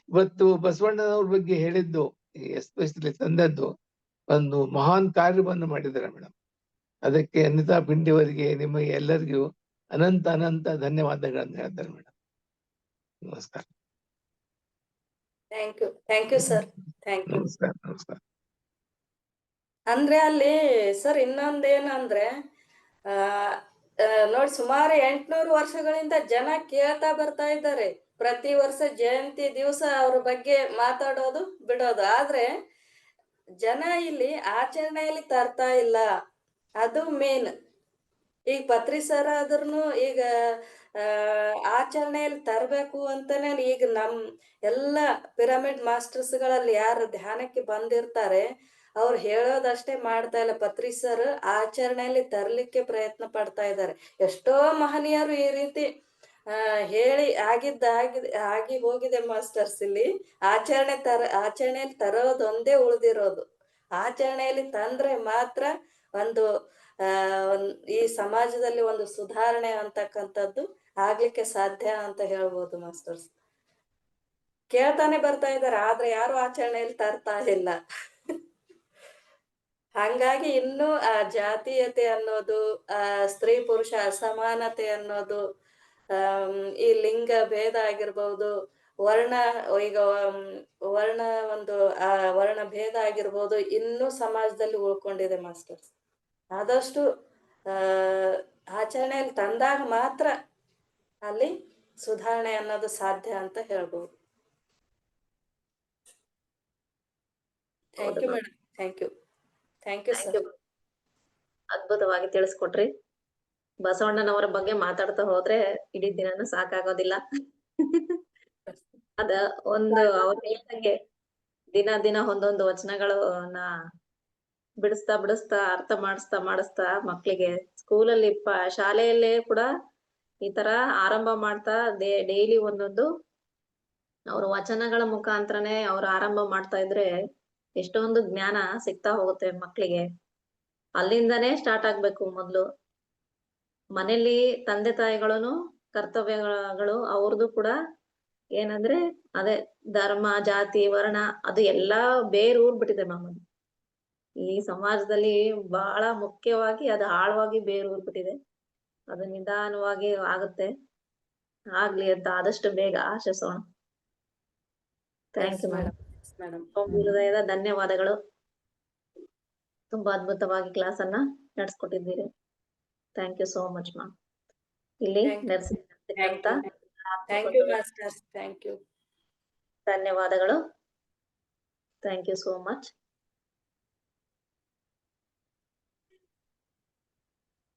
ಇವತ್ತು ಬಸವಣ್ಣನವ್ರ ಬಗ್ಗೆ ಹೇಳಿದ್ದು, ಎಸ್ಪೆಷಲಿ ತಂದದ್ದು ಒಂದು ಮಹಾನ್ ಕಾರ್ಯವನ್ನು ಮಾಡಿದ್ದಾರೆ ಮೇಡಮ್. ಅದಕ್ಕೆ ಅನಿತಾ ಪಿಂಡಿಯವರಿಗೆ, ನಿಮಗೆ ಎಲ್ಲರಿಗೂ ಅನಂತ ಧನ್ಯವಾದಗಳನ್ನು ಹೇಳ್ತಾರೆ ಮೇಡಮ್. ನಮಸ್ಕಾರ. Thank you sir. Thank you. ನಮಸ್ಕಾರ. ಅಂದ್ರೆ ಅಲ್ಲಿ ಸರ್ ಇನ್ನೊಂದೇನಂದ್ರೆ ನೋಡಿ, ಸುಮಾರು 800 ವರ್ಷಗಳಿಂದ ಜನ ಕೇಳ್ತಾ ಬರ್ತಾ ಇದ್ದಾರೆ. ಪ್ರತಿ ವರ್ಷ ಜಯಂತಿ ದಿವಸ ಅವ್ರ ಬಗ್ಗೆ ಮಾತಾಡೋದು ಬಿಡೋದು, ಆದ್ರೆ ಜನ ಇಲ್ಲಿ ಆಚರಣೆಯಲ್ಲಿ ತರ್ತಾ ಇಲ್ಲ. ಅದು ಮೇನ್. ಈಗ ಪತ್ರಿ ಸರ್ ಆದ್ರೂ ಈಗ ಆಚರಣೆಯಲ್ಲಿ ತರಬೇಕು ಅಂತಾನೆ ಈಗ ಎಲ್ಲ ಪಿರಮಿಡ್ ಮಾಸ್ಟರ್ಸ್ಗಳಲ್ಲಿ ಯಾರು ಧ್ಯಾನಕ್ಕೆ ಬಂದಿರ್ತಾರೆ, ಅವ್ರು ಹೇಳೋದಷ್ಟೇ ಮಾಡ್ತಾ ಇಲ್ಲ. ಪತ್ರಿ ಸರ್ ಆಚರಣೆಯಲ್ಲಿ ತರ್ಲಿಕ್ಕೆ ಪ್ರಯತ್ನ ಪಡ್ತಾ ಇದ್ದಾರೆ. ಎಷ್ಟೋ ಮಹನೀಯರು ಈ ರೀತಿ ಹೇಳಿ ಆಗಿ ಹೋಗಿದೆ ಮಾಸ್ಟರ್ಸ್. ಇಲ್ಲಿ ಆಚರಣೆಯಲ್ಲಿ ತರೋದೊಂದೇ ಉಳಿದಿರೋದು. ಆಚರಣೆಯಲ್ಲಿ ತಂದ್ರೆ ಮಾತ್ರ ಈ ಸಮಾಜದಲ್ಲಿ ಒಂದು ಸುಧಾರಣೆ ಅಂತಕ್ಕಂಥದ್ದು ಆಗ್ಲಿಕ್ಕೆ ಸಾಧ್ಯ ಅಂತ ಹೇಳ್ಬೋದು ಮಾಸ್ಟರ್ಸ್. ಕೇಳ್ತಾನೆ ಬರ್ತಾ ಇದ್ದಾರೆ, ಆದ್ರೆ ಯಾರು ಆಚರಣೆಯಲ್ಲಿ ತರ್ತಾ ಇಲ್ಲ. ಹಂಗಾಗಿ ಇನ್ನೂ ಆ ಜಾತೀಯತೆ ಅನ್ನೋದು, ಸ್ತ್ರೀ ಪುರುಷ ಅಸಮಾನತೆ ಅನ್ನೋದು, ಈ ಲಿಂಗ ಭೇದ ಆಗಿರ್ಬೋದು, ವರ್ಣ ಭೇದ ಆಗಿರ್ಬೋದು, ಇನ್ನೂ ಸಮಾಜದಲ್ಲಿ ಉಳ್ಕೊಂಡಿದೆ ಮಾಸ್ಟರ್ಸ್. ಆದಷ್ಟು ಆಚರಣೆಯಲ್ಲಿ ತಂದಾಗ ಮಾತ್ರ ಅಲ್ಲಿ ಸುಧಾರಣೆ ಅನ್ನೋದು ಸಾಧ್ಯ ಅಂತ ಹೇಳ್ಬೋದು. Thank you madam. Thank you sir. ಅದ್ಭುತವಾಗಿ ತಿಳಿಸ್ಕೊಟ್ರಿ. ಬಸವಣ್ಣನವರ ಬಗ್ಗೆ ಮಾತಾಡ್ತಾ ಹೋದ್ರೆ ಇಡೀ ದಿನಾನು ಸಾಕಾಗೋದಿಲ್ಲ. ಅವ್ರು ಹೇಳ್ದಂಗೆ ದಿನ ಒಂದೊಂದು ವಚನಗಳನ್ನ ಬಿಡಿಸ್ತಾ ಅರ್ಥ ಮಾಡಿಸ್ತಾ ಮಕ್ಳಿಗೆ ಸ್ಕೂಲಲ್ಲಿ ಶಾಲೆಯಲ್ಲೇ ಕೂಡ ಈ ತರ ಆರಂಭ ಮಾಡ್ತಾ ಡೈಲಿ ಒಂದೊಂದು ಅವ್ರ ವಚನಗಳ ಮುಖಾಂತರನೇ ಅವ್ರು ಆರಂಭ ಮಾಡ್ತಾ ಇದ್ರೆ ಎಷ್ಟೊಂದು ಜ್ಞಾನ ಸಿಗ್ತಾ ಹೋಗುತ್ತೆ ಮಕ್ಳಿಗೆ. ಅಲ್ಲಿಂದಾನೇ ಸ್ಟಾರ್ಟ್ ಆಗ್ಬೇಕು. ಮೊದ್ಲು ಮನೇಲಿ ತಂದೆ ತಾಯಿಗಳನ್ನು ಕರ್ತವ್ಯಗಳು ಅವ್ರದ್ದು ಕೂಡ ಏನಂದ್ರೆ ಅದೇ ಧರ್ಮ, ಜಾತಿ, ವರ್ಣ ಅದು ಎಲ್ಲಾ ಬೇರೂರ್ಬಿಟ್ಟಿದೆ ಮಾಮೂಲಿ. ಈ ಸಮಾಜದಲ್ಲಿ ಬಹಳ ಮುಖ್ಯವಾಗಿ ಅದು ಆಳವಾಗಿ ಬೇರೂರ್ಬಿಟ್ಟಿದೆ. ಅದು ನಿಧಾನವಾಗಿ ಆಗುತ್ತೆ. ಆಗ್ಲಿ ಅಂತ ಆದಷ್ಟು ಬೇಗ ಆಶಿಸೋಣ. Thank you madam. ಹೃದಯದ ಧನ್ಯವಾದಗಳು. ತುಂಬಾ ಅದ್ಭುತವಾಗಿ ಕ್ಲಾಸ್ ಅನ್ನ ನಡೆಸ್ಕೊಟ್ಟಿದ್ದೀರಿ. Thank you so much ma'am. ಇಲ್ಲಿ ಧನ್ಯವಾದಗಳು. Thank you so much.